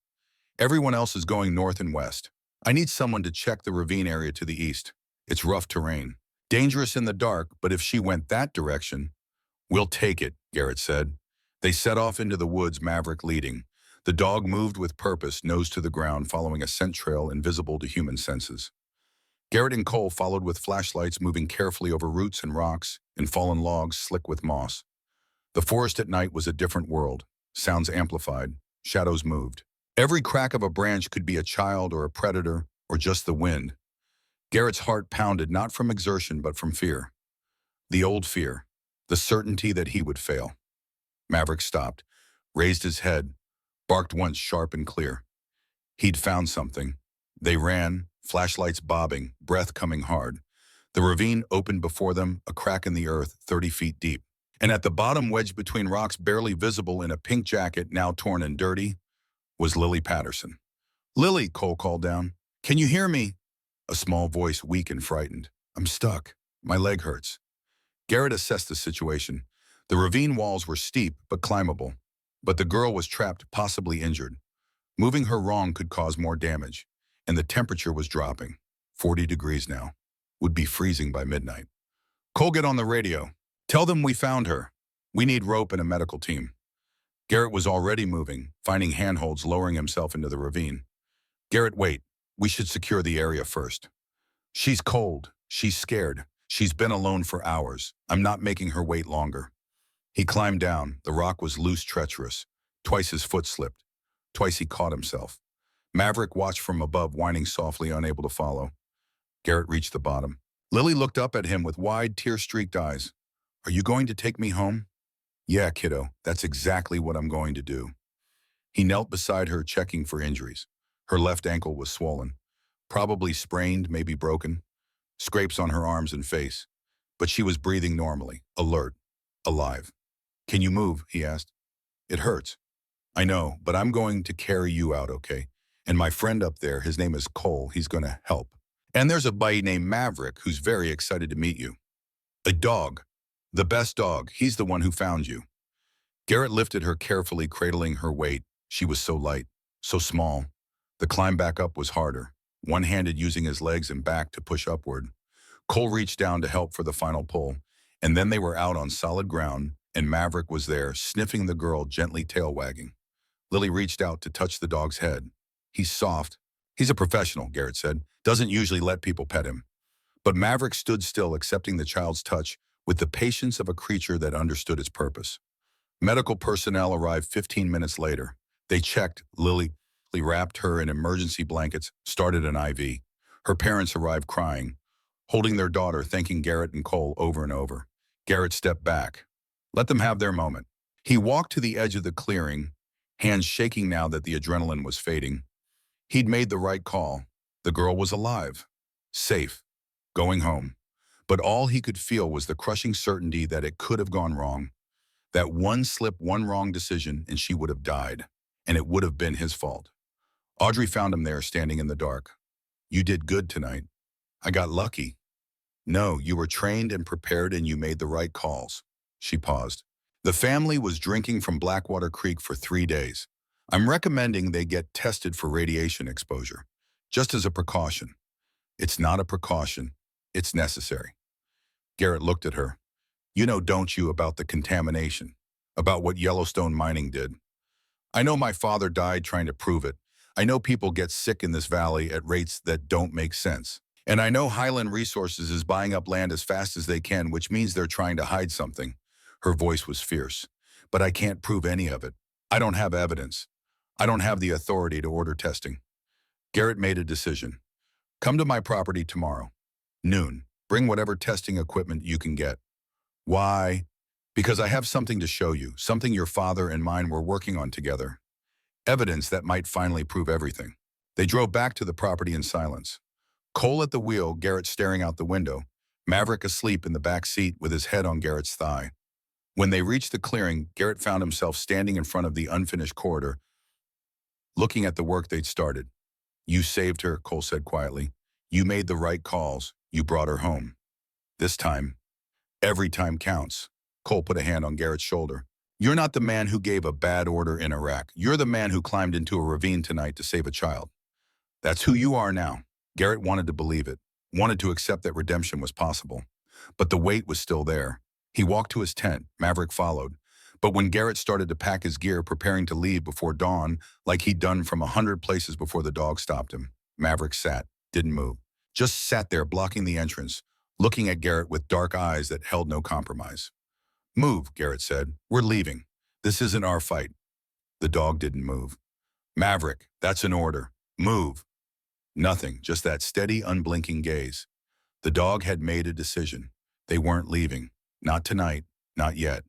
Everyone else is going north and west. I need someone to check the ravine area to the east. It's rough terrain. Dangerous in the dark, but if she went that direction... We'll take it, Garrett said. They set off into the woods, Maverick leading. The dog moved with purpose, nose to the ground, following a scent trail invisible to human senses. Garrett and Cole followed with flashlights, moving carefully over roots and rocks and fallen logs slick with moss. The forest at night was a different world. Sounds amplified. Shadows moved. Every crack of a branch could be a child or a predator or just the wind. Garrett's heart pounded, not from exertion but from fear. The old fear. The certainty that he would fail. Maverick stopped, raised his head, barked once sharp and clear. He'd found something. They ran, flashlights bobbing, breath coming hard. The ravine opened before them, a crack in the earth 30 feet deep. And at the bottom, wedged between rocks, barely visible in a pink jacket, now torn and dirty, was Lily Patterson. Lily, Cole called down. Can you hear me? A small voice, weak and frightened. I'm stuck. My leg hurts. Garrett assessed the situation. The ravine walls were steep but climbable. But the girl was trapped, possibly injured. Moving her wrong could cause more damage, and the temperature was dropping. 40 degrees now. Would be freezing by midnight. Cole, get on the radio. Tell them we found her. We need rope and a medical team. Garrett was already moving, finding handholds, lowering himself into the ravine. Garrett, wait. We should secure the area first. She's cold. She's scared. She's been alone for hours. I'm not making her wait longer. He climbed down. The rock was loose, treacherous. Twice his foot slipped. Twice he caught himself. Maverick watched from above, whining softly, unable to follow. Garrett reached the bottom. Lily looked up at him with wide, tear-streaked eyes. Are you going to take me home? Yeah, kiddo, that's exactly what I'm going to do. He knelt beside her, checking for injuries. Her left ankle was swollen. Probably sprained, maybe broken. Scrapes on her arms and face. But she was breathing normally, alert, alive. Can you move? He asked. It hurts. I know, but I'm going to carry you out, okay? And my friend up there, his name is Cole, he's going to help. And there's a buddy named Maverick who's very excited to meet you. A dog. The best dog. He's the one who found you. Garrett lifted her carefully, cradling her weight. She was so light, so small. The climb back up was harder, one-handed, using his legs and back to push upward. Cole reached down to help for the final pull, and then they were out on solid ground, and Maverick was there, sniffing the girl, gently tail-wagging. Lily reached out to touch the dog's head. He's soft. He's a professional, Garrett said. Doesn't usually let people pet him. But Maverick stood still, accepting the child's touch with the patience of a creature that understood its purpose. Medical personnel arrived 15 minutes later. They checked. Lily wrapped her in emergency blankets, started an IV. Her parents arrived crying, holding their daughter, thanking Garrett and Cole over and over. Garrett stepped back. Let them have their moment. He walked to the edge of the clearing, hands shaking now that the adrenaline was fading. He'd made the right call. The girl was alive, safe, going home. But all he could feel was the crushing certainty that it could have gone wrong. That one slip, one wrong decision, and she would have died. And it would have been his fault. Audrey found him there, standing in the dark. You did good tonight. I got lucky. No, you were trained and prepared, and you made the right calls. She paused. The family was drinking from Blackwater Creek for 3 days. I'm recommending they get tested for radiation exposure, just as a precaution. It's not a precaution. It's necessary. Garrett looked at her. You know, don't you, about the contamination, about what Yellowstone mining did. I know my father died trying to prove it. I know people get sick in this valley at rates that don't make sense. And I know Highland Resources is buying up land as fast as they can, which means they're trying to hide something. Her voice was fierce. But I can't prove any of it. I don't have evidence. I don't have the authority to order testing. Garrett made a decision. Come to my property tomorrow. Noon. Bring whatever testing equipment you can get. Why? Because I have something to show you, something your father and mine were working on together. Evidence that might finally prove everything. They drove back to the property in silence. Cole at the wheel, Garrett staring out the window, Maverick asleep in the back seat with his head on Garrett's thigh. When they reached the clearing, Garrett found himself standing in front of the unfinished corridor, looking at the work they'd started. You saved her, Cole said quietly. You made the right calls. You brought her home. This time, every time counts. Cole put a hand on Garrett's shoulder. You're not the man who gave a bad order in Iraq. You're the man who climbed into a ravine tonight to save a child. That's who you are now. Garrett wanted to believe it, wanted to accept that redemption was possible. But the weight was still there. He walked to his tent. Maverick followed. But when Garrett started to pack his gear, preparing to leave before dawn, like he'd done from 100 places before the dog stopped him, Maverick sat, didn't move. Just sat there, blocking the entrance, looking at Garrett with dark eyes that held no compromise. Move, Garrett said. We're leaving. This isn't our fight. The dog didn't move. Maverick, that's an order. Move. Nothing, just that steady, unblinking gaze. The dog had made a decision. They weren't leaving. Not tonight. Not yet.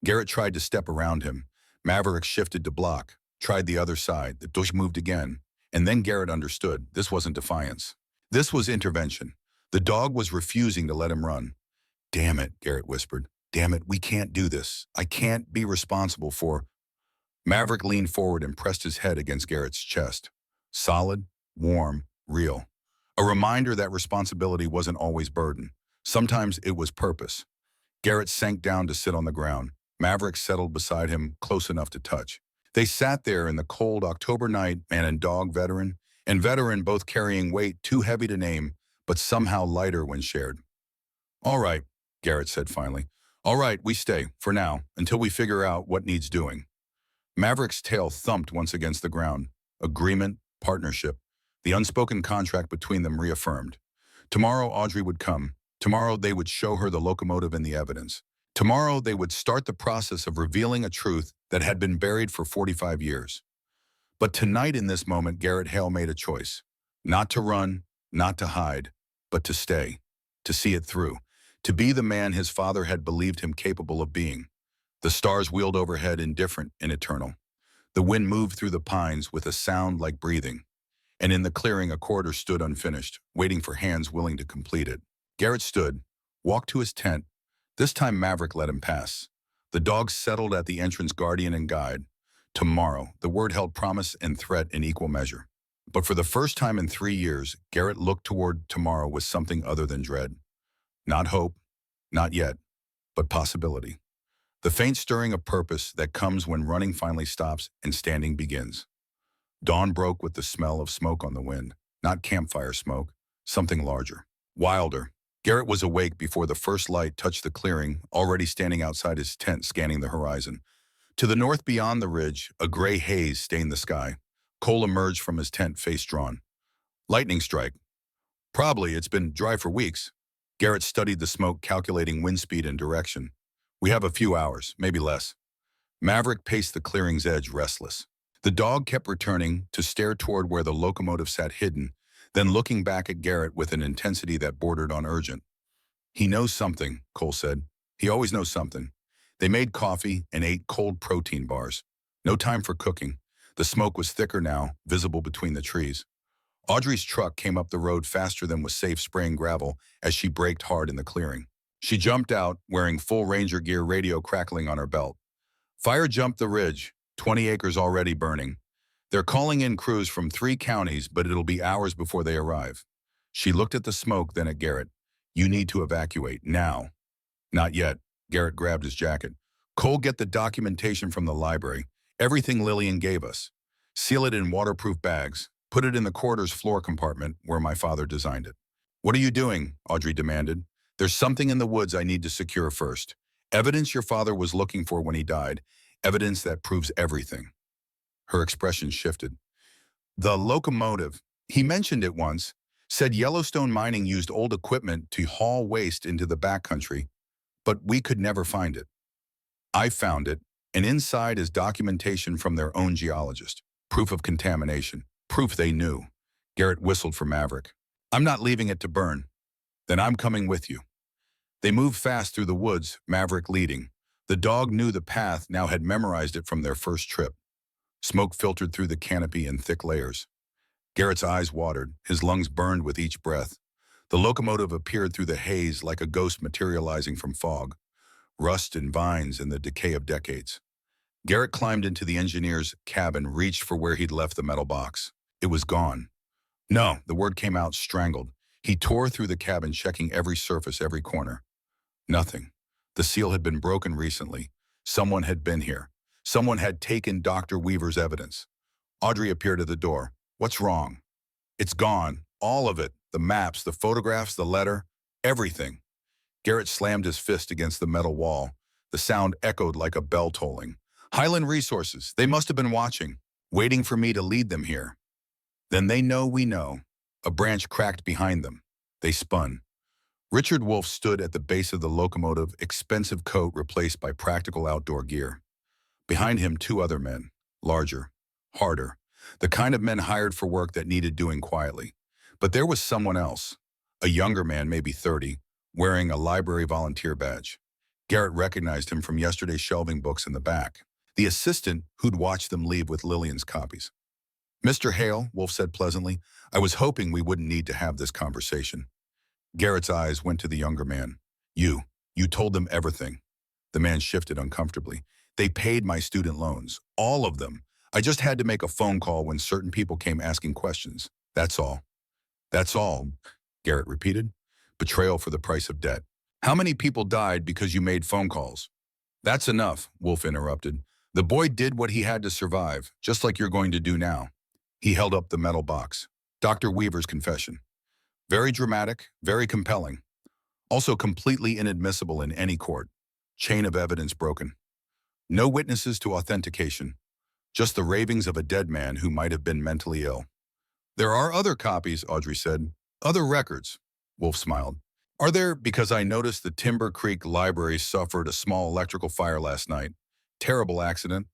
Garrett tried to step around him. Maverick shifted to block, tried the other side. The dog moved again. And then Garrett understood. This wasn't defiance. This was intervention. The dog was refusing to let him run. Damn it, Garrett whispered. Damn it, we can't do this. I can't be responsible for... Maverick leaned forward and pressed his head against Garrett's chest. Solid, warm, real. A reminder that responsibility wasn't always burden. Sometimes it was purpose. Garrett sank down to sit on the ground. Maverick settled beside him, close enough to touch. They sat there in the cold October night, man and dog, veteran both carrying weight too heavy to name, but somehow lighter when shared. All right, Garrett said finally. All right, we stay, for now, until we figure out what needs doing. Maverick's tail thumped once against the ground. Agreement, partnership, the unspoken contract between them reaffirmed. Tomorrow Audrey would come. Tomorrow they would show her the locomotive and the evidence. Tomorrow they would start the process of revealing a truth that had been buried for 45 years. But tonight in this moment, Garrett Hale made a choice. Not to run, not to hide, but to stay, to see it through, to be the man his father had believed him capable of being. The stars wheeled overhead, indifferent and eternal. The wind moved through the pines with a sound like breathing. And in the clearing, a corridor stood unfinished, waiting for hands willing to complete it. Garrett stood, walked to his tent. This time Maverick let him pass. The dog settled at the entrance, guardian and guide. Tomorrow, the word held promise and threat in equal measure. But for the first time in 3 years, Garrett looked toward tomorrow with something other than dread. Not hope, not yet, but possibility. The faint stirring of purpose that comes when running finally stops and standing begins. Dawn broke with the smell of smoke on the wind, not campfire smoke, something larger, wilder. Garrett was awake before the first light touched the clearing, already standing outside his tent scanning the horizon. To the north beyond the ridge, a gray haze stained the sky. Cole emerged from his tent, face drawn. Lightning strike. Probably, it's been dry for weeks. Garrett studied the smoke, calculating wind speed and direction. We have a few hours, maybe less. Maverick paced the clearing's edge, restless. The dog kept returning to stare toward where the locomotive sat hidden, then looking back at Garrett with an intensity that bordered on urgent. He knows something, Cole said. He always knows something. They made coffee and ate cold protein bars. No time for cooking. The smoke was thicker now, visible between the trees. Audrey's truck came up the road faster than was safe, spraying gravel as she braked hard in the clearing. She jumped out, wearing full ranger gear, radio crackling on her belt. Fire jumped the ridge, 20 acres already burning. They're calling in crews from 3 counties, but it'll be hours before they arrive. She looked at the smoke, then at Garrett. You need to evacuate, now. Not yet. Garrett grabbed his jacket. Cole, get the documentation from the library. Everything Lillian gave us. Seal it in waterproof bags. Put it in the corridor's floor compartment where my father designed it. What are you doing? Audrey demanded. There's something in the woods I need to secure first. Evidence your father was looking for when he died. Evidence that proves everything. Her expression shifted. The locomotive. He mentioned it once. Said Yellowstone Mining used old equipment to haul waste into the backcountry, but we could never find it. I found it, and inside is documentation from their own geologist. Proof of contamination. Proof they knew. Garrett whistled for Maverick. I'm not leaving it to burn. Then I'm coming with you. They moved fast through the woods, Maverick leading. The dog knew the path, now had memorized it from their first trip. Smoke filtered through the canopy in thick layers. Garrett's eyes watered, his lungs burned with each breath. The locomotive appeared through the haze like a ghost materializing from fog. Rust and vines and the decay of decades. Garrett climbed into the engineer's cabin, reached for where he'd left the metal box. It was gone. No, the word came out strangled. He tore through the cabin, checking every surface, every corner. Nothing. The seal had been broken recently. Someone had been here. Someone had taken Dr. Weaver's evidence. Audrey appeared at the door. What's wrong? It's gone. All of it. The maps, the photographs, the letter, everything. Garrett slammed his fist against the metal wall. The sound echoed like a bell tolling. Highland Resources. They must have been watching, waiting for me to lead them here. Then they know we know. A branch cracked behind them. They spun. Richard Wolfe stood at the base of the locomotive, expensive coat replaced by practical outdoor gear. Behind him, 2 other men, larger, harder, the kind of men hired for work that needed doing quietly. But there was someone else, a younger man, maybe 30, wearing a library volunteer badge. Garrett recognized him from yesterday's shelving books in the back, the assistant who'd watched them leave with Lillian's copies. Mr. Hale, Wolfe said pleasantly, I was hoping we wouldn't need to have this conversation. Garrett's eyes went to the younger man. You told them everything. The man shifted uncomfortably. They paid my student loans, all of them. I just had to make a phone call when certain people came asking questions. That's all. That's all, Garrett repeated. Betrayal for the price of debt. How many people died because you made phone calls? That's enough, Wolf interrupted. The boy did what he had to survive, just like you're going to do now. He held up the metal box. Dr. Weaver's confession. Very dramatic, very compelling. Also completely inadmissible in any court. Chain of evidence broken. No witnesses to authentication. Just the ravings of a dead man who might have been mentally ill. There are other copies, Audrey said. Other records. Wolf smiled. Are there? Because I noticed the Timber Creek Library suffered a small electrical fire last night. Terrible accident.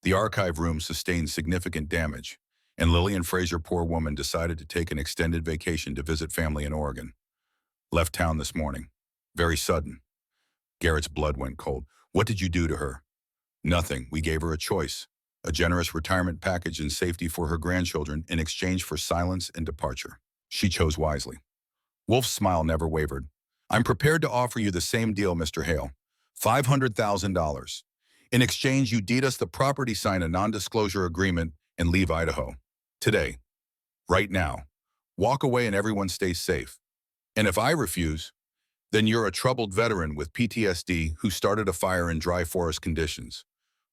The archive room sustained significant damage, and Lillian Fraser, poor woman, decided to take an extended vacation to visit family in Oregon. Left town this morning. Very sudden. Garrett's blood went cold. What did you do to her? Nothing. We gave her a choice. A generous retirement package and safety for her grandchildren in exchange for silence and departure. She chose wisely. Wolf's smile never wavered. I'm prepared to offer you the same deal, Mr. Hale. $500,000. In exchange, you deed us the property, sign a non-disclosure agreement, and leave Idaho. Today. Right now. Walk away and everyone stays safe. And if I refuse, then you're a troubled veteran with PTSD who started a fire in dry forest conditions,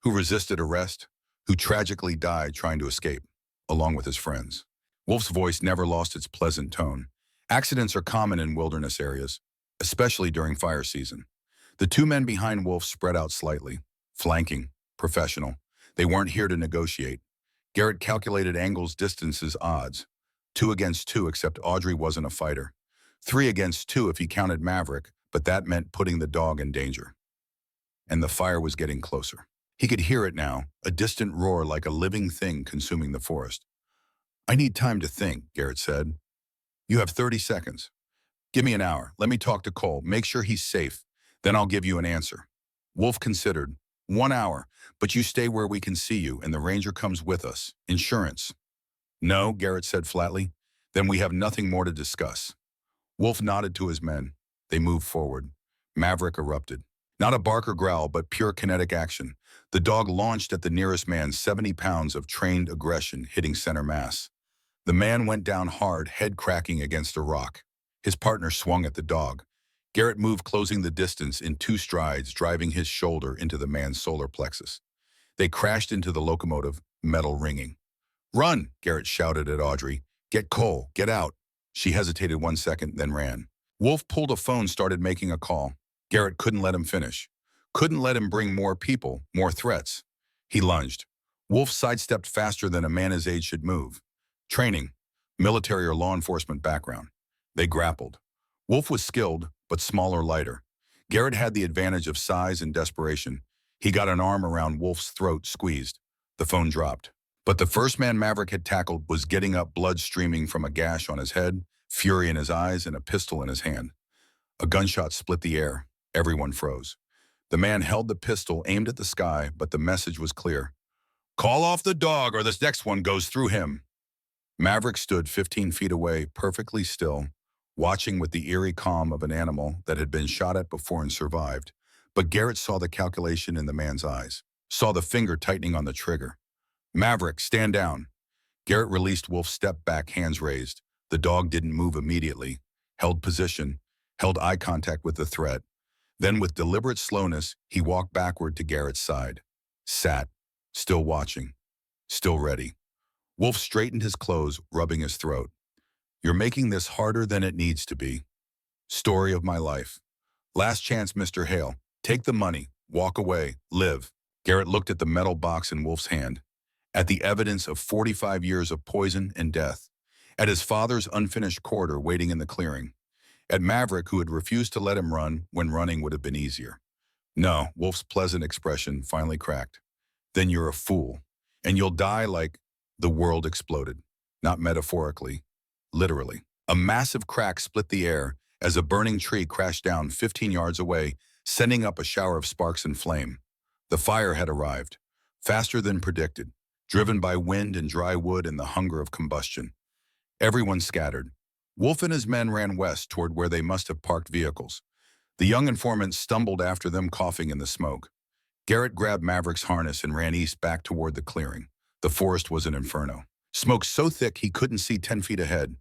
who resisted arrest, who tragically died trying to escape, along with his friends. Wolf's voice never lost its pleasant tone. Accidents are common in wilderness areas, especially during fire season. The two men behind Wolf spread out slightly, flanking, professional. They weren't here to negotiate. Garrett calculated angles, distances, odds. 2 against 2, except Audrey wasn't a fighter. 3 against 2 if he counted Maverick, but that meant putting the dog in danger. And the fire was getting closer. He could hear it now, a distant roar like a living thing consuming the forest. I need time to think, Garrett said. You have 30 seconds. Give me an hour. Let me talk to Cole. Make sure he's safe. Then I'll give you an answer. Wolf considered. 1 hour, but you stay where we can see you, and the ranger comes with us. Insurance. No, Garrett said flatly. Then we have nothing more to discuss. Wolf nodded to his men. They moved forward. Maverick erupted. Not a bark or growl, but pure kinetic action. The dog launched at the nearest man, 70 pounds of trained aggression hitting center mass. The man went down hard, head cracking against a rock. His partner swung at the dog. Garrett moved, closing the distance in 2 strides, driving his shoulder into the man's solar plexus. They crashed into the locomotive, metal ringing. Run, Garrett shouted at Audrey. Get Cole, get out. She hesitated 1 second, then ran. Wolf pulled a phone, started making a call. Garrett couldn't let him finish. Couldn't let him bring more people, more threats. He lunged. Wolf sidestepped faster than a man his age should move. Training, military or law enforcement background. They grappled. Wolf was skilled, but smaller, lighter. Garrett had the advantage of size and desperation. He got an arm around Wolf's throat, squeezed. The phone dropped. But the first man Maverick had tackled was getting up, blood streaming from a gash on his head, fury in his eyes, and a pistol in his hand. A gunshot split the air. Everyone froze. The man held the pistol, aimed at the sky, but the message was clear. Call off the dog or this next one goes through him. Maverick stood 15 feet away, perfectly still, watching with the eerie calm of an animal that had been shot at before and survived. But Garrett saw the calculation in the man's eyes, saw the finger tightening on the trigger. Maverick, stand down. Garrett released Wolf, stepped back, hands raised. The dog didn't move immediately, held position, held eye contact with the threat. Then with deliberate slowness, he walked backward to Garrett's side. Sat, still watching, still ready. Wolf straightened his clothes, rubbing his throat. You're making this harder than it needs to be. Story of my life. Last chance, Mr. Hale. Take the money, walk away, live. Garrett looked at the metal box in Wolf's hand, at the evidence of 45 years of poison and death, at his father's unfinished quarter waiting in the clearing, at Maverick, who had refused to let him run when running would have been easier. No, Wolf's pleasant expression finally cracked. Then you're a fool, and you'll die like the world exploded. Not metaphorically, literally. A massive crack split the air as a burning tree crashed down 15 yards away, sending up a shower of sparks and flame. The fire had arrived, faster than predicted, driven by wind and dry wood and the hunger of combustion. Everyone scattered. Wolf and his men ran west toward where they must have parked vehicles. The young informant stumbled after them, coughing in the smoke. Garrett grabbed Maverick's harness and ran east, back toward the clearing. The forest was an inferno. Smoke so thick he couldn't see 10 feet ahead.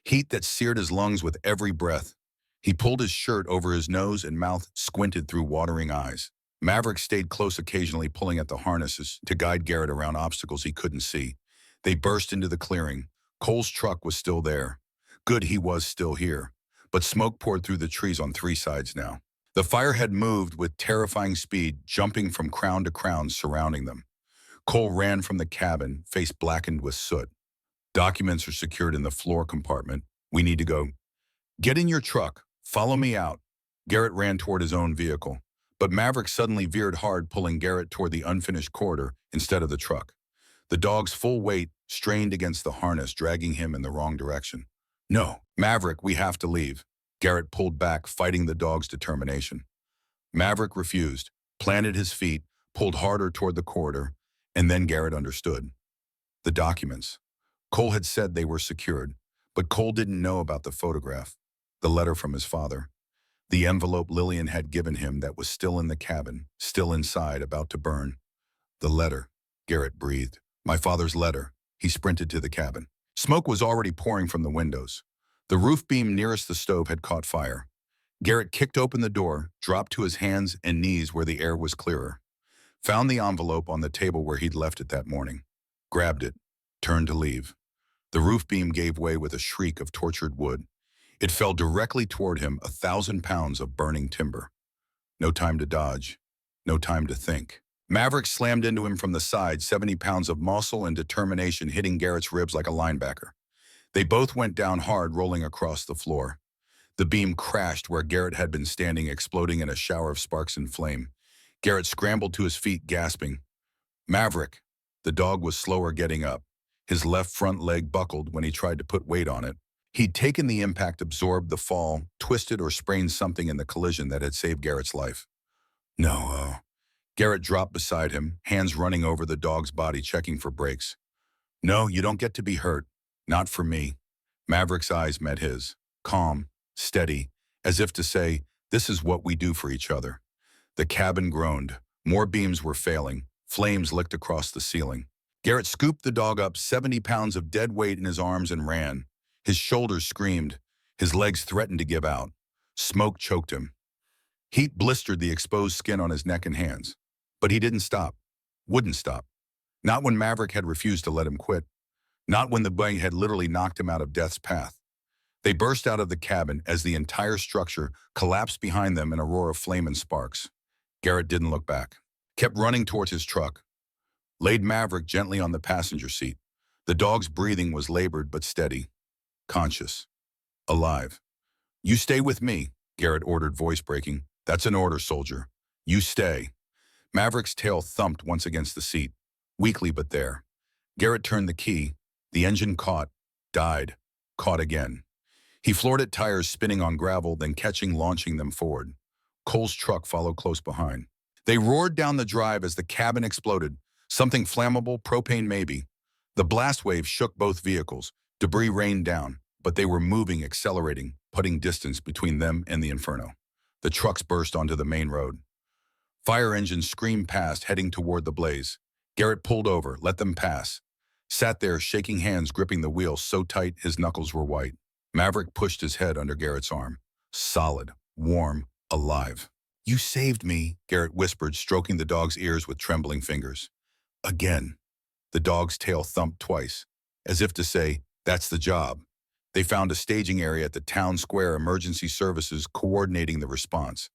Heat that seared his lungs with every breath. He pulled his shirt over his nose and mouth, squinted through watering eyes. Maverick stayed close, occasionally pulling at the harnesses to guide Garrett around obstacles he couldn't see. They burst into the clearing. Cole's truck was still there. Good, he was still here. But smoke poured through the trees on three sides now. The fire had moved with terrifying speed, jumping from crown to crown, surrounding them. Cole ran from the cabin, face blackened with soot. Documents are secured in the floor compartment. We need to go. Get in your truck. Follow me out. Garrett ran toward his own vehicle. But Maverick suddenly veered hard, pulling Garrett toward the unfinished corridor instead of the truck. The dog's full weight strained against the harness, dragging him in the wrong direction. No, Maverick, we have to leave. Garrett pulled back, fighting the dog's determination. Maverick refused, planted his feet, pulled harder toward the corridor, and then Garrett understood. The documents. Cole had said they were secured, but Cole didn't know about the photograph, the letter from his father. The envelope Lillian had given him that was still in the cabin, still inside, about to burn. The letter, Garrett breathed. My father's letter. He sprinted to the cabin. Smoke was already pouring from the windows. The roof beam nearest the stove had caught fire. Garrett kicked open the door, dropped to his hands and knees where the air was clearer. Found the envelope on the table where he'd left it that morning. Grabbed it, turned to leave. The roof beam gave way with a shriek of tortured wood. It fell directly toward him, 1,000 pounds of burning timber. No time to dodge. No time to think. Maverick slammed into him from the side, 70 pounds of muscle and determination hitting Garrett's ribs like a linebacker. They both went down hard, rolling across the floor. The beam crashed where Garrett had been standing, exploding in a shower of sparks and flame. Garrett scrambled to his feet, gasping. Maverick. The dog was slower getting up. His left front leg buckled when he tried to put weight on it. He'd taken the impact, absorbed the fall, twisted or sprained something in the collision that had saved Garrett's life. No. Garrett dropped beside him, hands running over the dog's body, checking for brakes. No, you don't get to be hurt. Not for me. Maverick's eyes met his, calm, steady, as if to say, this is what we do for each other. The cabin groaned. More beams were failing. Flames licked across the ceiling. Garrett scooped the dog up, 70 pounds of dead weight in his arms, and ran. His shoulders screamed. His legs threatened to give out. Smoke choked him. Heat blistered the exposed skin on his neck and hands. But he didn't stop. Wouldn't stop. Not when Maverick had refused to let him quit. Not when the bang had literally knocked him out of death's path. They burst out of the cabin as the entire structure collapsed behind them in a roar of flame and sparks. Garrett didn't look back. Kept running towards his truck. Laid Maverick gently on the passenger seat. The dog's breathing was labored but steady. Conscious. Alive. You stay with me, Garrett ordered, voice breaking. That's an order, soldier. You stay. Maverick's tail thumped once against the seat. Weakly, but there. Garrett turned the key. The engine caught. Died. Caught again. He floored it, tires spinning on gravel, then catching, launching them forward. Cole's truck followed close behind. They roared down the drive as the cabin exploded. Something flammable, propane maybe. The blast wave shook both vehicles. Debris rained down, but they were moving, accelerating, putting distance between them and the inferno. The trucks burst onto the main road. Fire engines screamed past, heading toward the blaze. Garrett pulled over, let them pass. Sat there, shaking hands, gripping the wheel so tight his knuckles were white. Maverick pushed his head under Garrett's arm. Solid, warm, alive. You saved me, Garrett whispered, stroking the dog's ears with trembling fingers. Again. The dog's tail thumped twice, as if to say, that's the job. They found a staging area at the town square, emergency services coordinating the response.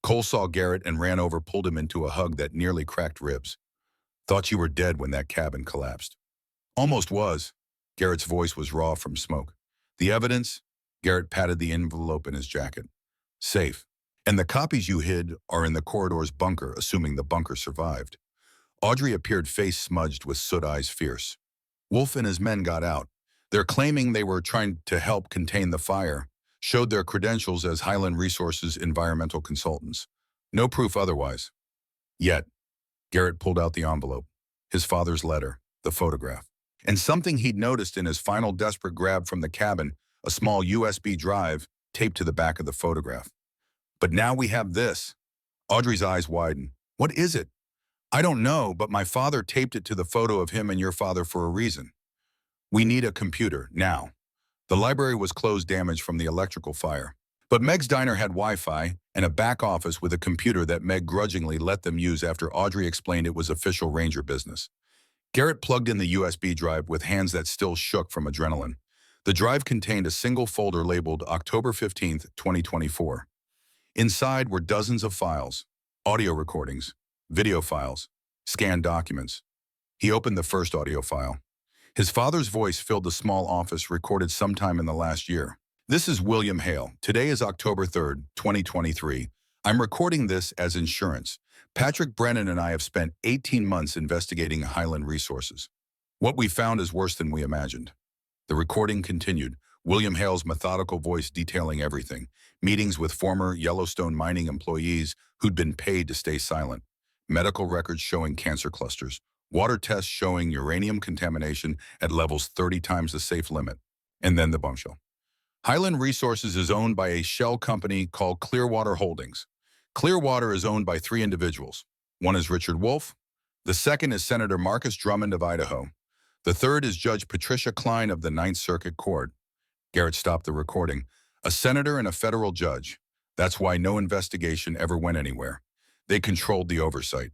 Cole saw Garrett and ran over, pulled him into a hug that nearly cracked ribs. Thought you were dead when that cabin collapsed. Almost was. Garrett's voice was raw from smoke. The evidence? Garrett patted the envelope in his jacket. Safe. And the copies you hid are in the corridor's bunker, assuming the bunker survived. Audrey appeared, face smudged with soot, eyes fierce. Wolf and his men got out. They're claiming they were trying to help contain the fire, showed their credentials as Highland Resources environmental consultants. No proof otherwise. Yet, Garrett pulled out the envelope, his father's letter, the photograph, and something he'd noticed in his final desperate grab from the cabin, a small USB drive taped to the back of the photograph. But now we have this. Audrey's eyes widened. What is it? I don't know, but my father taped it to the photo of him and your father for a reason. We need a computer, now. The library was closed, damaged from the electrical fire. But Meg's diner had Wi-Fi and a back office with a computer that Meg grudgingly let them use after Audrey explained it was official Ranger business. Garrett plugged in the USB drive with hands that still shook from adrenaline. The drive contained a single folder labeled October 15th, 2024. Inside were dozens of files, audio recordings, video files, scanned documents. He opened the first audio file. His father's voice filled the small office recorded sometime in the last year. "This is William Hale. Today is October 3rd, 2023. I'm recording this as insurance. Patrick Brennan and I have spent 18 months investigating Highland Resources. What we found is worse than we imagined." The recording continued, William Hale's methodical voice detailing everything. Meetings with former Yellowstone mining employees who'd been paid to stay silent. Medical records showing cancer clusters. Water tests showing uranium contamination at levels 30 times the safe limit. And then the bombshell. Highland Resources is owned by a shell company called Clearwater Holdings. Clearwater is owned by three individuals. One is Richard Wolf. The second is Senator Marcus Drummond of Idaho. The third is Judge Patricia Klein of the Ninth Circuit Court. Garrett stopped the recording. A senator and a federal judge. That's why no investigation ever went anywhere. They controlled the oversight.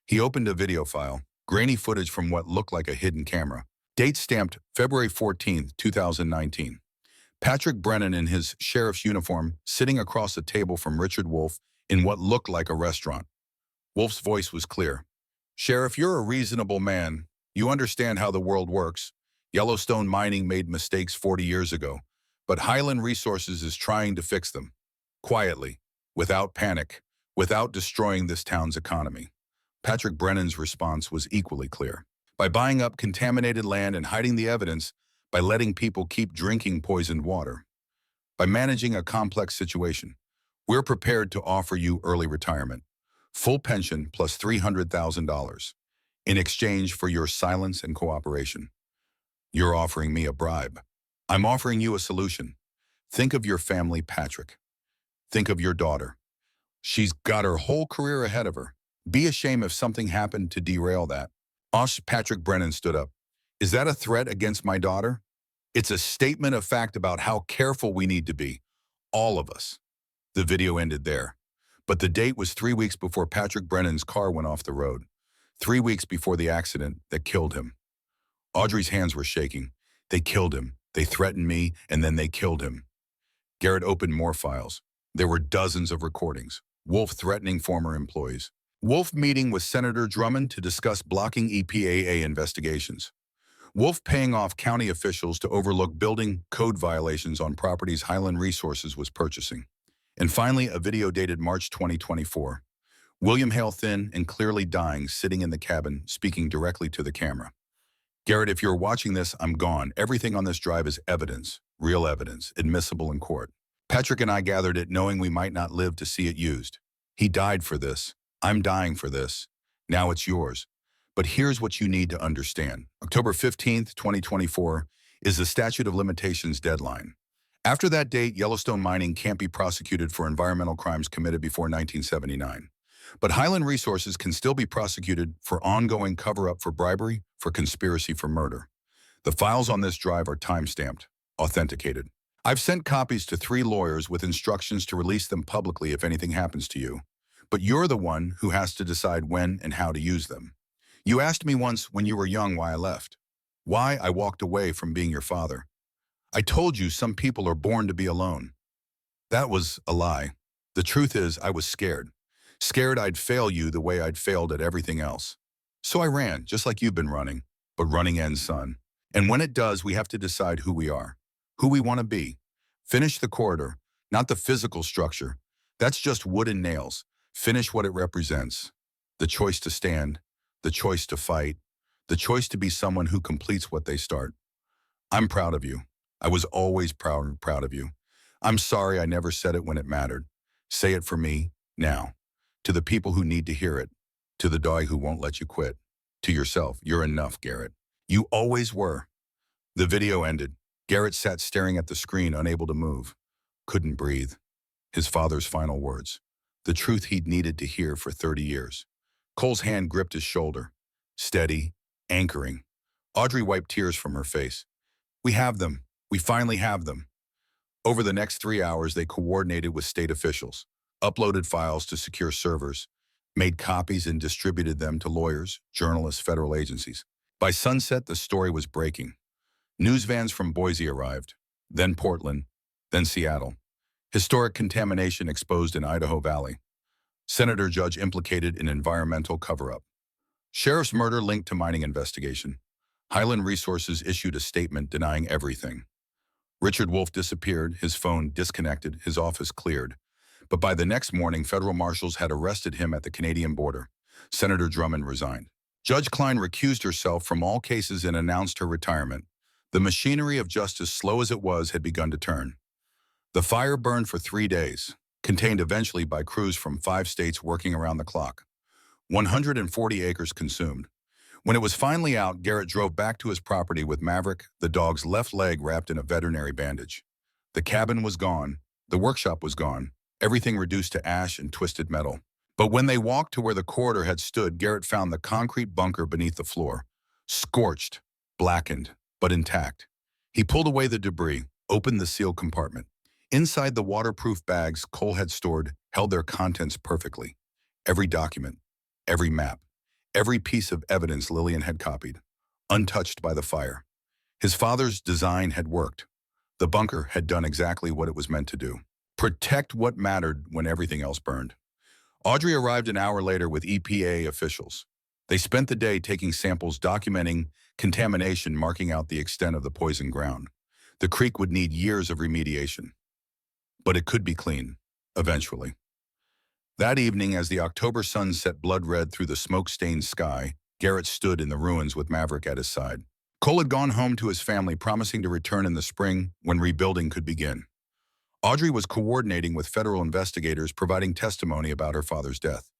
He opened a video file, grainy footage from what looked like a hidden camera. Date stamped February 14th, 2019. Patrick Brennan in his sheriff's uniform sitting across a table from Richard Wolf in what looked like a restaurant. Wolf's voice was clear. "Sheriff, you're a reasonable man. You understand how the world works. Yellowstone mining made mistakes 40 years ago, but Highland Resources is trying to fix them. Quietly, without panic, without destroying this town's economy." Patrick Brennan's response was equally clear. "By buying up contaminated land and hiding the evidence, by letting people keep drinking poisoned water, by managing a complex situation, we're prepared to offer you early retirement, full pension plus $300,000, in exchange for your silence and cooperation. You're offering me a bribe. I'm offering you a solution. Think of your family, Patrick. Think of your daughter. She's got her whole career ahead of her. Be a shame if something happened to derail that." Patrick Brennan stood up. "Is that a threat against my daughter? It's a statement of fact about how careful we need to be. All of us." The video ended there. But the date was 3 weeks before Patrick Brennan's car went off the road. 3 weeks before the accident that killed him. Audrey's hands were shaking. They killed him. They threatened me, and then they killed him. Garrett opened more files. There were dozens of recordings. Wolf threatening former employees. Wolf meeting with Senator Drummond to discuss blocking EPAA investigations. Wolf paying off county officials to overlook building code violations on properties Highland Resources was purchasing. And finally, a video dated March 2024. William Hale thin and clearly dying, sitting in the cabin, speaking directly to the camera. "Garrett, if you're watching this, I'm gone. Everything on this drive is evidence, real evidence, admissible in court. Patrick and I gathered it knowing we might not live to see it used. He died for this. I'm dying for this. Now it's yours. But here's what you need to understand. October 15th, 2024 is the statute of limitations deadline. After that date, Yellowstone mining can't be prosecuted for environmental crimes committed before 1979. But Highland Resources can still be prosecuted for ongoing cover-up for bribery, for conspiracy for murder. The files on this drive are time-stamped, authenticated. I've sent copies to 3 lawyers with instructions to release them publicly if anything happens to you. But you're the one who has to decide when and how to use them. You asked me once when you were young why I left. Why I walked away from being your father. I told you some people are born to be alone. That was a lie. The truth is I was scared. Scared I'd fail you the way I'd failed at everything else. So I ran, just like you've been running. But running ends, son. And when it does, we have to decide who we are, who we want to be. Finish the corridor, not the physical structure. That's just wood and nails. Finish what it represents. The choice to stand, the choice to fight, the choice to be someone who completes what they start. I'm proud of you. I was always proud of you. I'm sorry I never said it when it mattered. Say it for me, now. To the people who need to hear it. To the dog who won't let you quit. To yourself, you're enough, Garrett. You always were. The video ended. Garrett sat staring at the screen, unable to move. Couldn't breathe. His father's final words. The truth he'd needed to hear for 30 years. Cole's hand gripped his shoulder. Steady, anchoring. Audrey wiped tears from her face. We have them. We finally have them. Over the next 3 hours, they coordinated with state officials, uploaded files to secure servers, made copies and distributed them to lawyers, journalists, federal agencies. By sunset, the story was breaking. News vans from Boise arrived, then Portland, then Seattle. Historic contamination exposed in Idaho Valley. Senator judge implicated in environmental cover-up. Sheriff's murder linked to mining investigation. Highland Resources issued a statement denying everything. Richard Wolf disappeared, his phone disconnected, his office cleared. But by the next morning, federal marshals had arrested him at the Canadian border. Senator Drummond resigned. Judge Klein recused herself from all cases and announced her retirement. The machinery of justice, slow as it was, had begun to turn. The fire burned for 3 days, contained eventually by crews from 5 states working around the clock. 140 acres consumed. When it was finally out, Garrett drove back to his property with Maverick, the dog's left leg wrapped in a veterinary bandage. The cabin was gone. The workshop was gone. Everything reduced to ash and twisted metal. But when they walked to where the corridor had stood, Garrett found the concrete bunker beneath the floor. Scorched, blackened, but intact. He pulled away the debris, opened the sealed compartment. Inside, the waterproof bags Cole had stored held their contents perfectly. Every document, every map, every piece of evidence Lillian had copied, untouched by the fire. His father's design had worked. The bunker had done exactly what it was meant to do. Protect what mattered when everything else burned. Audrey arrived an hour later with EPA officials. They spent the day taking samples, documenting contamination, marking out the extent of the poison ground. The creek would need years of remediation. But it could be clean, eventually. That evening, as the October sun set blood red through the smoke-stained sky, Garrett stood in the ruins with Maverick at his side. Cole had gone home to his family, promising to return in the spring when rebuilding could begin. Audrey was coordinating with federal investigators, providing testimony about her father's death.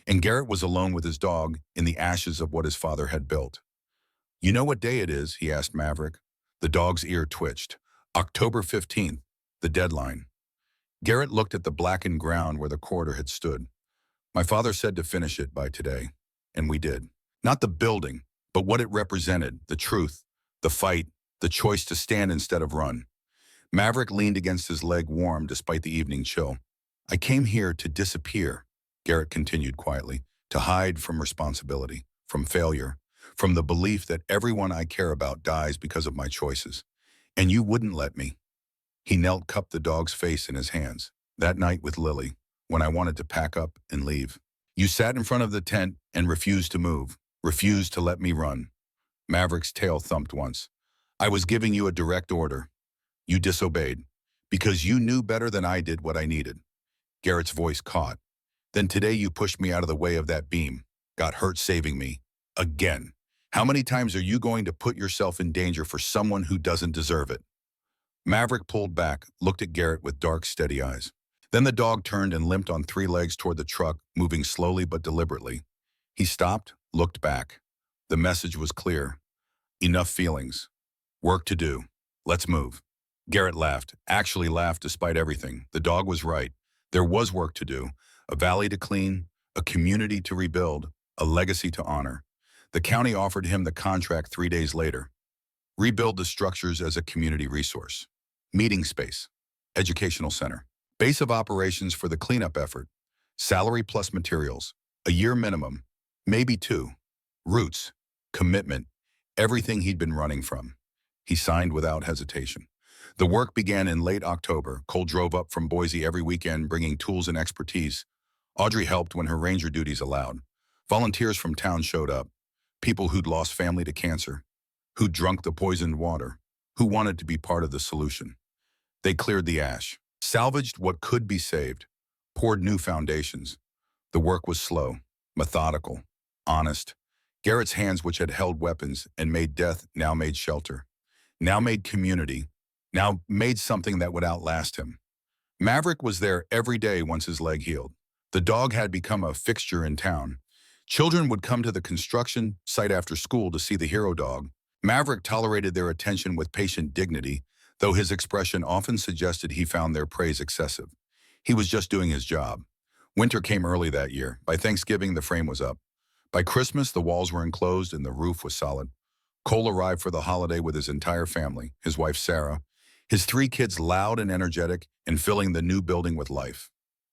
And Garrett was alone with his dog in the ashes of what his father had built. "You know what day it is?" he asked Maverick. The dog's ear twitched. October 15th, the deadline. Garrett looked at the blackened ground where the corridor had stood. "My father said to finish it by today, and we did. Not the building, but what it represented, the truth, the fight, the choice to stand instead of run." Maverick leaned against his leg, warm despite the evening chill. "I came here to disappear," Garrett continued quietly, "to hide from responsibility, from failure, from the belief that everyone I care about dies because of my choices. And you wouldn't let me." He knelt, cupped the dog's face in his hands. "That night with Lily, when I wanted to pack up and leave, you sat in front of the tent and refused to move, refused to let me run." Maverick's tail thumped once. "I was giving you a direct order. You disobeyed, because you knew better than I did what I needed." Garrett's voice caught. "Then today you pushed me out of the way of that beam, got hurt saving me. Again. How many times are you going to put yourself in danger for someone who doesn't deserve it?" Maverick pulled back, looked at Garrett with dark, steady eyes. Then the dog turned and limped on 3 legs toward the truck, moving slowly but deliberately. He stopped, looked back. The message was clear. Enough feelings. Work to do. Let's move. Garrett laughed, actually laughed despite everything. The dog was right. There was work to do. A valley to clean, a community to rebuild, a legacy to honor. The county offered him the contract 3 days later. Rebuild the structures as a community resource. Meeting space. Educational center. Base of operations for the cleanup effort. Salary plus materials. A year minimum. Maybe 2. Roots. Commitment. Everything he'd been running from. He signed without hesitation. The work began in late October. Cole drove up from Boise every weekend, bringing tools and expertise. Audrey helped when her ranger duties allowed. Volunteers from town showed up. People who'd lost family to cancer, who'd drunk the poisoned water, who wanted to be part of the solution. They cleared the ash, salvaged what could be saved, poured new foundations. The work was slow, methodical, honest. Garrett's hands, which had held weapons and made death, now made shelter, now made community, now made something that would outlast him. Maverick was there every day once his leg healed. The dog had become a fixture in town. Children would come to the construction site after school to see the hero dog. Maverick tolerated their attention with patient dignity, though his expression often suggested he found their praise excessive. He was just doing his job. Winter came early that year. By Thanksgiving, the frame was up. By Christmas, the walls were enclosed and the roof was solid. Cole arrived for the holiday with his entire family, his wife Sarah, His three kids loud and energetic and filling the new building with life.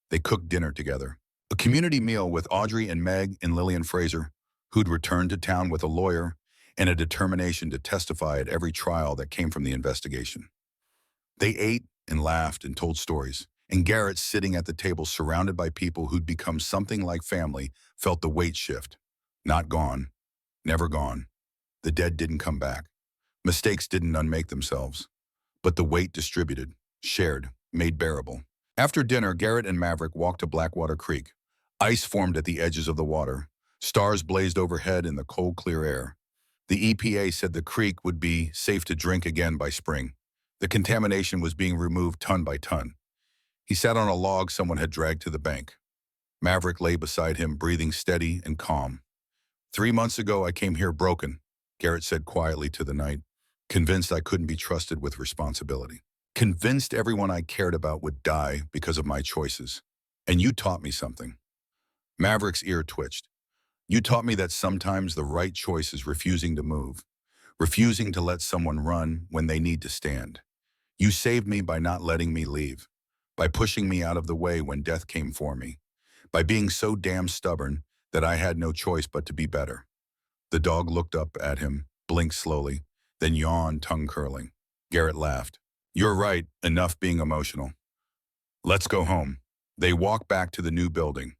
They cooked dinner together. A community meal with Audrey and Meg and Lillian Fraser, who'd returned to town with a lawyer and a determination to testify at every trial that came from the investigation. They ate and laughed and told stories, and Garrett, sitting at the table surrounded by people who'd become something like family, felt the weight shift. Not gone. Never gone. The dead didn't come back. Mistakes didn't unmake themselves. But the weight distributed, shared, made bearable. After dinner, Garrett and Maverick walked to Blackwater Creek. Ice formed at the edges of the water. Stars blazed overhead in the cold, clear air. The EPA said the creek would be safe to drink again by spring. The contamination was being removed ton by ton. He sat on a log someone had dragged to the bank. Maverick lay beside him, breathing steady and calm. 3 months ago, I came here broken, Garrett said quietly to the night, convinced I couldn't be trusted with responsibility. Convinced everyone I cared about would die because of my choices. And you taught me something. Maverick's ear twitched. You taught me that sometimes the right choice is refusing to move, refusing to let someone run when they need to stand. You saved me by not letting me leave, by pushing me out of the way when death came for me, by being so damn stubborn that I had no choice but to be better. The dog looked up at him, blinked slowly, then yawned, tongue curling. Garrett laughed. You're right, enough being emotional. Let's go home. They walked back to the new building.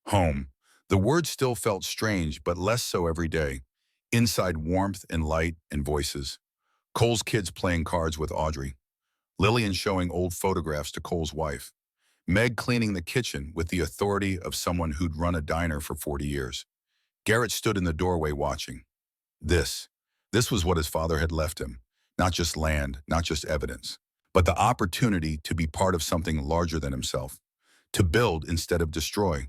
Home. The word still felt strange, but less so every day. Inside, warmth and light and voices. Cole's kids playing cards with Audrey. Lillian showing old photographs to Cole's wife. Meg cleaning the kitchen with the authority of someone who'd run a diner for 40 years. Garrett stood in the doorway watching. This was what his father had left him. Not just land, not just evidence, but the opportunity to be part of something larger than himself. To build instead of destroy.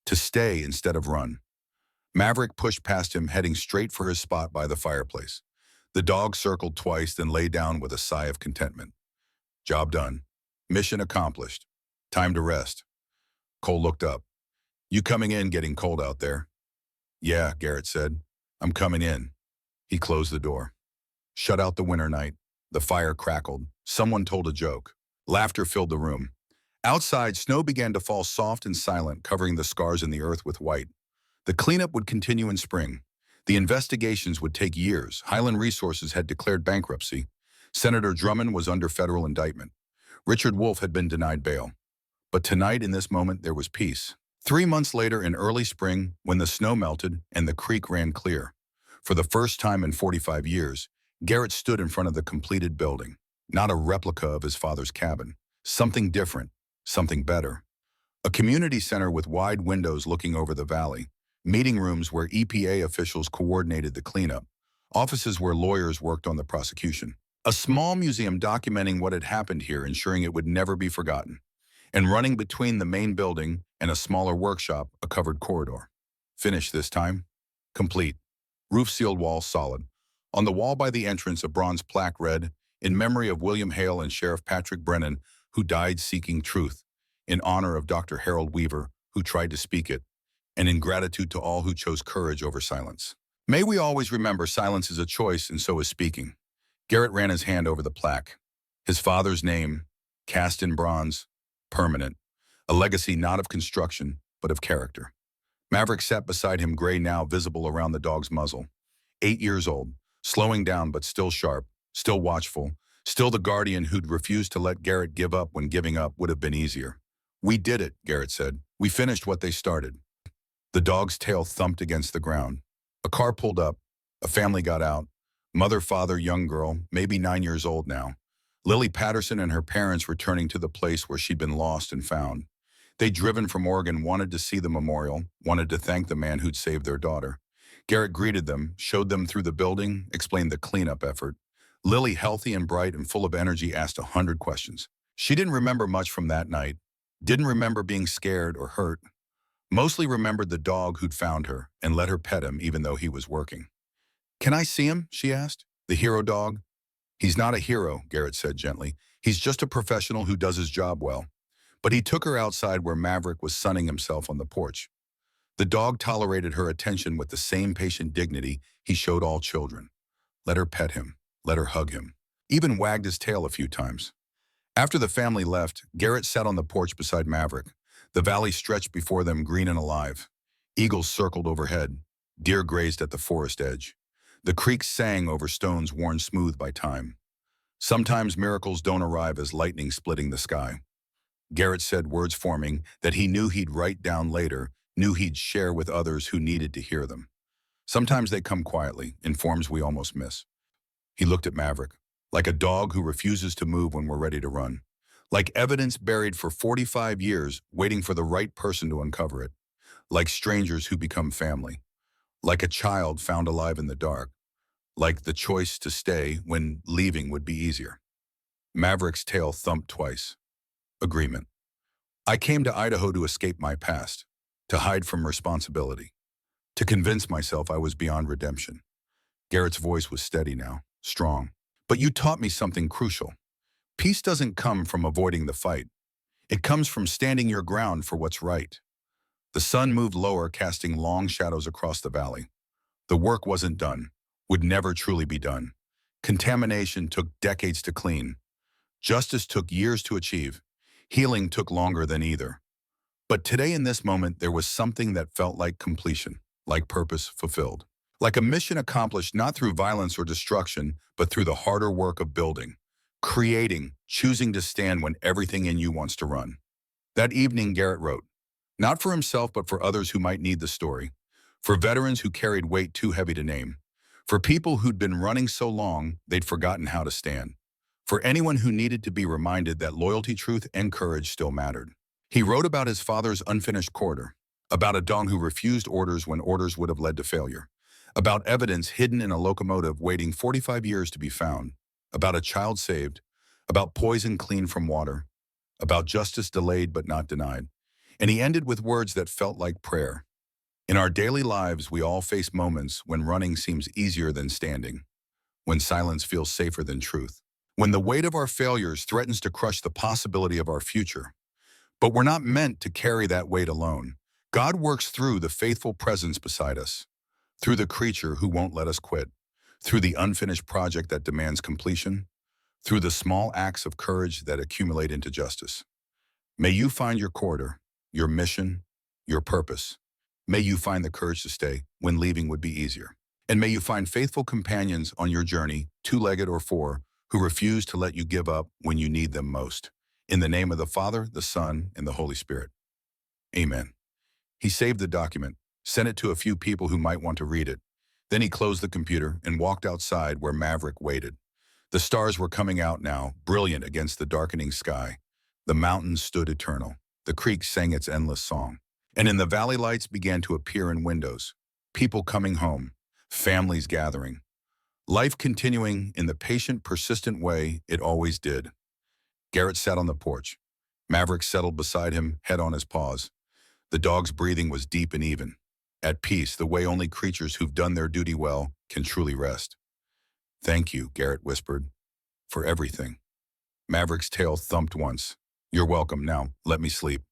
To stay instead of run. Maverick pushed past him, heading straight for his spot by the fireplace. The dog circled twice, then lay down with a sigh of contentment. Job done. Mission accomplished. Time to rest. Cole looked up. You coming in? Getting cold out there? Yeah, Garrett said. I'm coming in. He closed the door. Shut out the winter night. The fire crackled. Someone told a joke. Laughter filled the room. Outside, snow began to fall soft and silent, covering the scars in the earth with white. The cleanup would continue in spring. The investigations would take years. Highland Resources had declared bankruptcy. Senator Drummond was under federal indictment. Richard Wolf had been denied bail. But tonight, in this moment, there was peace. 3 months later, in early spring, when the snow melted and the creek ran clear, for the first time in 45 years, Garrett stood in front of the completed building. Not a replica of his father's cabin. Something different. Something better. A community center with wide windows looking over the valley. Meeting rooms where EPA officials coordinated the cleanup. Offices where lawyers worked on the prosecution. A small museum documenting what had happened here, ensuring it would never be forgotten. And running between the main building and a smaller workshop, a covered corridor. Finished this time. Complete. Roof-sealed walls solid. On the wall by the entrance, a bronze plaque read, "In memory of William Hale and Sheriff Patrick Brennan, who died seeking truth, in honor of Dr. Harold Weaver, who tried to speak it, and in gratitude to all who chose courage over silence. May we always remember silence is a choice and so is speaking." Garrett ran his hand over the plaque. His father's name, cast in bronze, permanent. A legacy not of construction, but of character. Maverick sat beside him, gray now visible around the dog's muzzle. 8 years old, slowing down but still sharp, still watchful, still the guardian who'd refused to let Garrett give up when giving up would have been easier. We did it, Garrett said. We finished what they started. The dog's tail thumped against the ground. A car pulled up. A family got out. Mother, father, young girl, maybe 9 years old now. Lily Patterson and her parents returning to the place where she'd been lost and found. They'd driven from Oregon, wanted to see the memorial, wanted to thank the man who'd saved their daughter. Garrett greeted them, showed them through the building, explained the cleanup effort. Lily, healthy and bright and full of energy, asked 100 questions. She didn't remember much from that night. Didn't remember being scared or hurt. Mostly remembered the dog who'd found her and let her pet him even though he was working. Can I see him? She asked. The hero dog? He's not a hero, Garrett said gently. He's just a professional who does his job well. But he took her outside where Maverick was sunning himself on the porch. The dog tolerated her attention with the same patient dignity he showed all children. Let her pet him. Let her hug him. even wagged his tail a few times. After the family left, Garrett sat on the porch beside Maverick. The valley stretched before them green and alive. Eagles circled overhead. Deer grazed at the forest edge. The creek sang over stones worn smooth by time. Sometimes miracles don't arrive as lightning splitting the sky. Garrett said words forming that he knew he'd write down later, knew he'd share with others who needed to hear them. Sometimes they come quietly, in forms we almost miss. He looked at Maverick, like a dog who refuses to move when we're ready to run. Like evidence buried for 45 years, waiting for the right person to uncover it. Like strangers who become family. Like a child found alive in the dark. Like the choice to stay when leaving would be easier. Maverick's tail thumped twice. Agreement. I came to Idaho to escape my past, to hide from responsibility, to convince myself I was beyond redemption. Garrett's voice was steady now, strong. But you taught me something crucial. Peace doesn't come from avoiding the fight. It comes from standing your ground for what's right. The sun moved lower, casting long shadows across the valley. The work wasn't done, would never truly be done. Contamination took decades to clean. Justice took years to achieve. Healing took longer than either. But today in this moment, there was something that felt like completion, like purpose fulfilled. Like a mission accomplished not through violence or destruction, but through the harder work of building, creating, choosing to stand when everything in you wants to run. That evening, Garrett wrote, not for himself, but for others who might need the story, for veterans who carried weight too heavy to name, for people who'd been running so long they'd forgotten how to stand, for anyone who needed to be reminded that loyalty, truth, and courage still mattered. He wrote about his father's unfinished quarter, about a dog who refused orders when orders would have led to failure, about evidence hidden in a locomotive waiting 45 years to be found, about a child saved, about poison cleaned from water, about justice delayed but not denied. And he ended with words that felt like prayer. In our daily lives, we all face moments when running seems easier than standing, when silence feels safer than truth, when the weight of our failures threatens to crush the possibility of our future. But we're not meant to carry that weight alone. God works through the faithful presence beside us, through the creature who won't let us quit, through the unfinished project that demands completion, through the small acts of courage that accumulate into justice. May you find your corridor, your mission, your purpose. May you find the courage to stay when leaving would be easier. And may you find faithful companions on your journey, two-legged or four, who refuse to let you give up when you need them most. In the name of the Father, the Son, and the Holy Spirit. Amen. He saved the document, sent it to a few people who might want to read it. Then he closed the computer and walked outside where Maverick waited. The stars were coming out now, brilliant against the darkening sky. The mountains stood eternal. The creek sang its endless song. And in the valley, lights began to appear in windows. People coming home, families gathering. Life continuing in the patient, persistent way it always did. Garrett sat on the porch. Maverick settled beside him, head on his paws. The dog's breathing was deep and even. At peace, the way only creatures who've done their duty well can truly rest. Thank you, Garrett whispered, for everything. Maverick's tail thumped once. You're welcome. Now, let me sleep.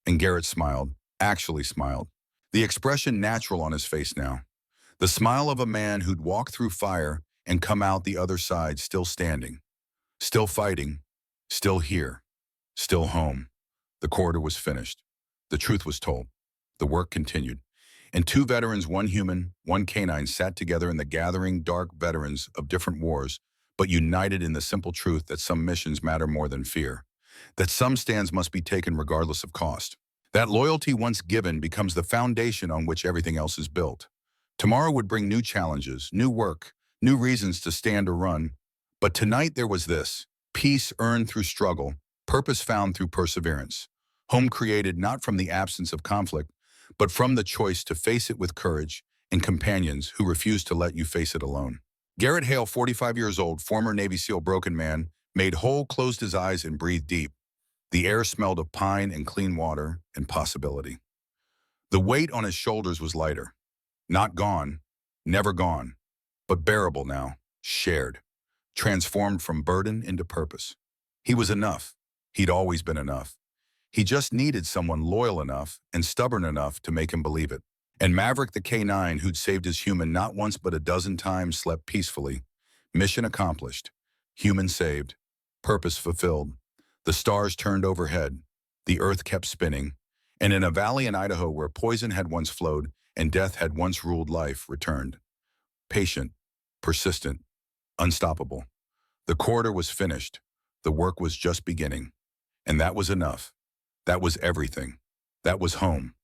And Garrett smiled, actually smiled. The expression natural on his face now. The smile of a man who'd walked through fire and come out the other side still standing, still fighting, still here, still home. The corridor was finished. The truth was told. The work continued. And two veterans, one human, one canine, sat together in the gathering dark veterans of different wars, but united in the simple truth that some missions matter more than fear, that some stands must be taken regardless of cost. That loyalty once given becomes the foundation on which everything else is built. Tomorrow would bring new challenges, new work, new reasons to stand or run. But tonight there was this: peace earned through struggle, purpose found through perseverance, home created not from the absence of conflict, but from the choice to face it with courage, and companions who refuse to let you face it alone. Garrett Hale, 45 years old, former Navy SEAL broken man, made whole, closed his eyes and breathed deep. The air smelled of pine and clean water and possibility. The weight on his shoulders was lighter. Not gone, never gone, but bearable now, shared, transformed from burden into purpose. He was enough. He'd always been enough. He just needed someone loyal enough and stubborn enough to make him believe it. And Maverick, the K9, who'd saved his human not once but a dozen times, slept peacefully. Mission accomplished. Human saved. Purpose fulfilled. The stars turned overhead. The earth kept spinning. And in a valley in Idaho where poison had once flowed and death had once ruled life returned. Patient, persistent, unstoppable. The corridor was finished. The work was just beginning. And that was enough. That was everything. That was home.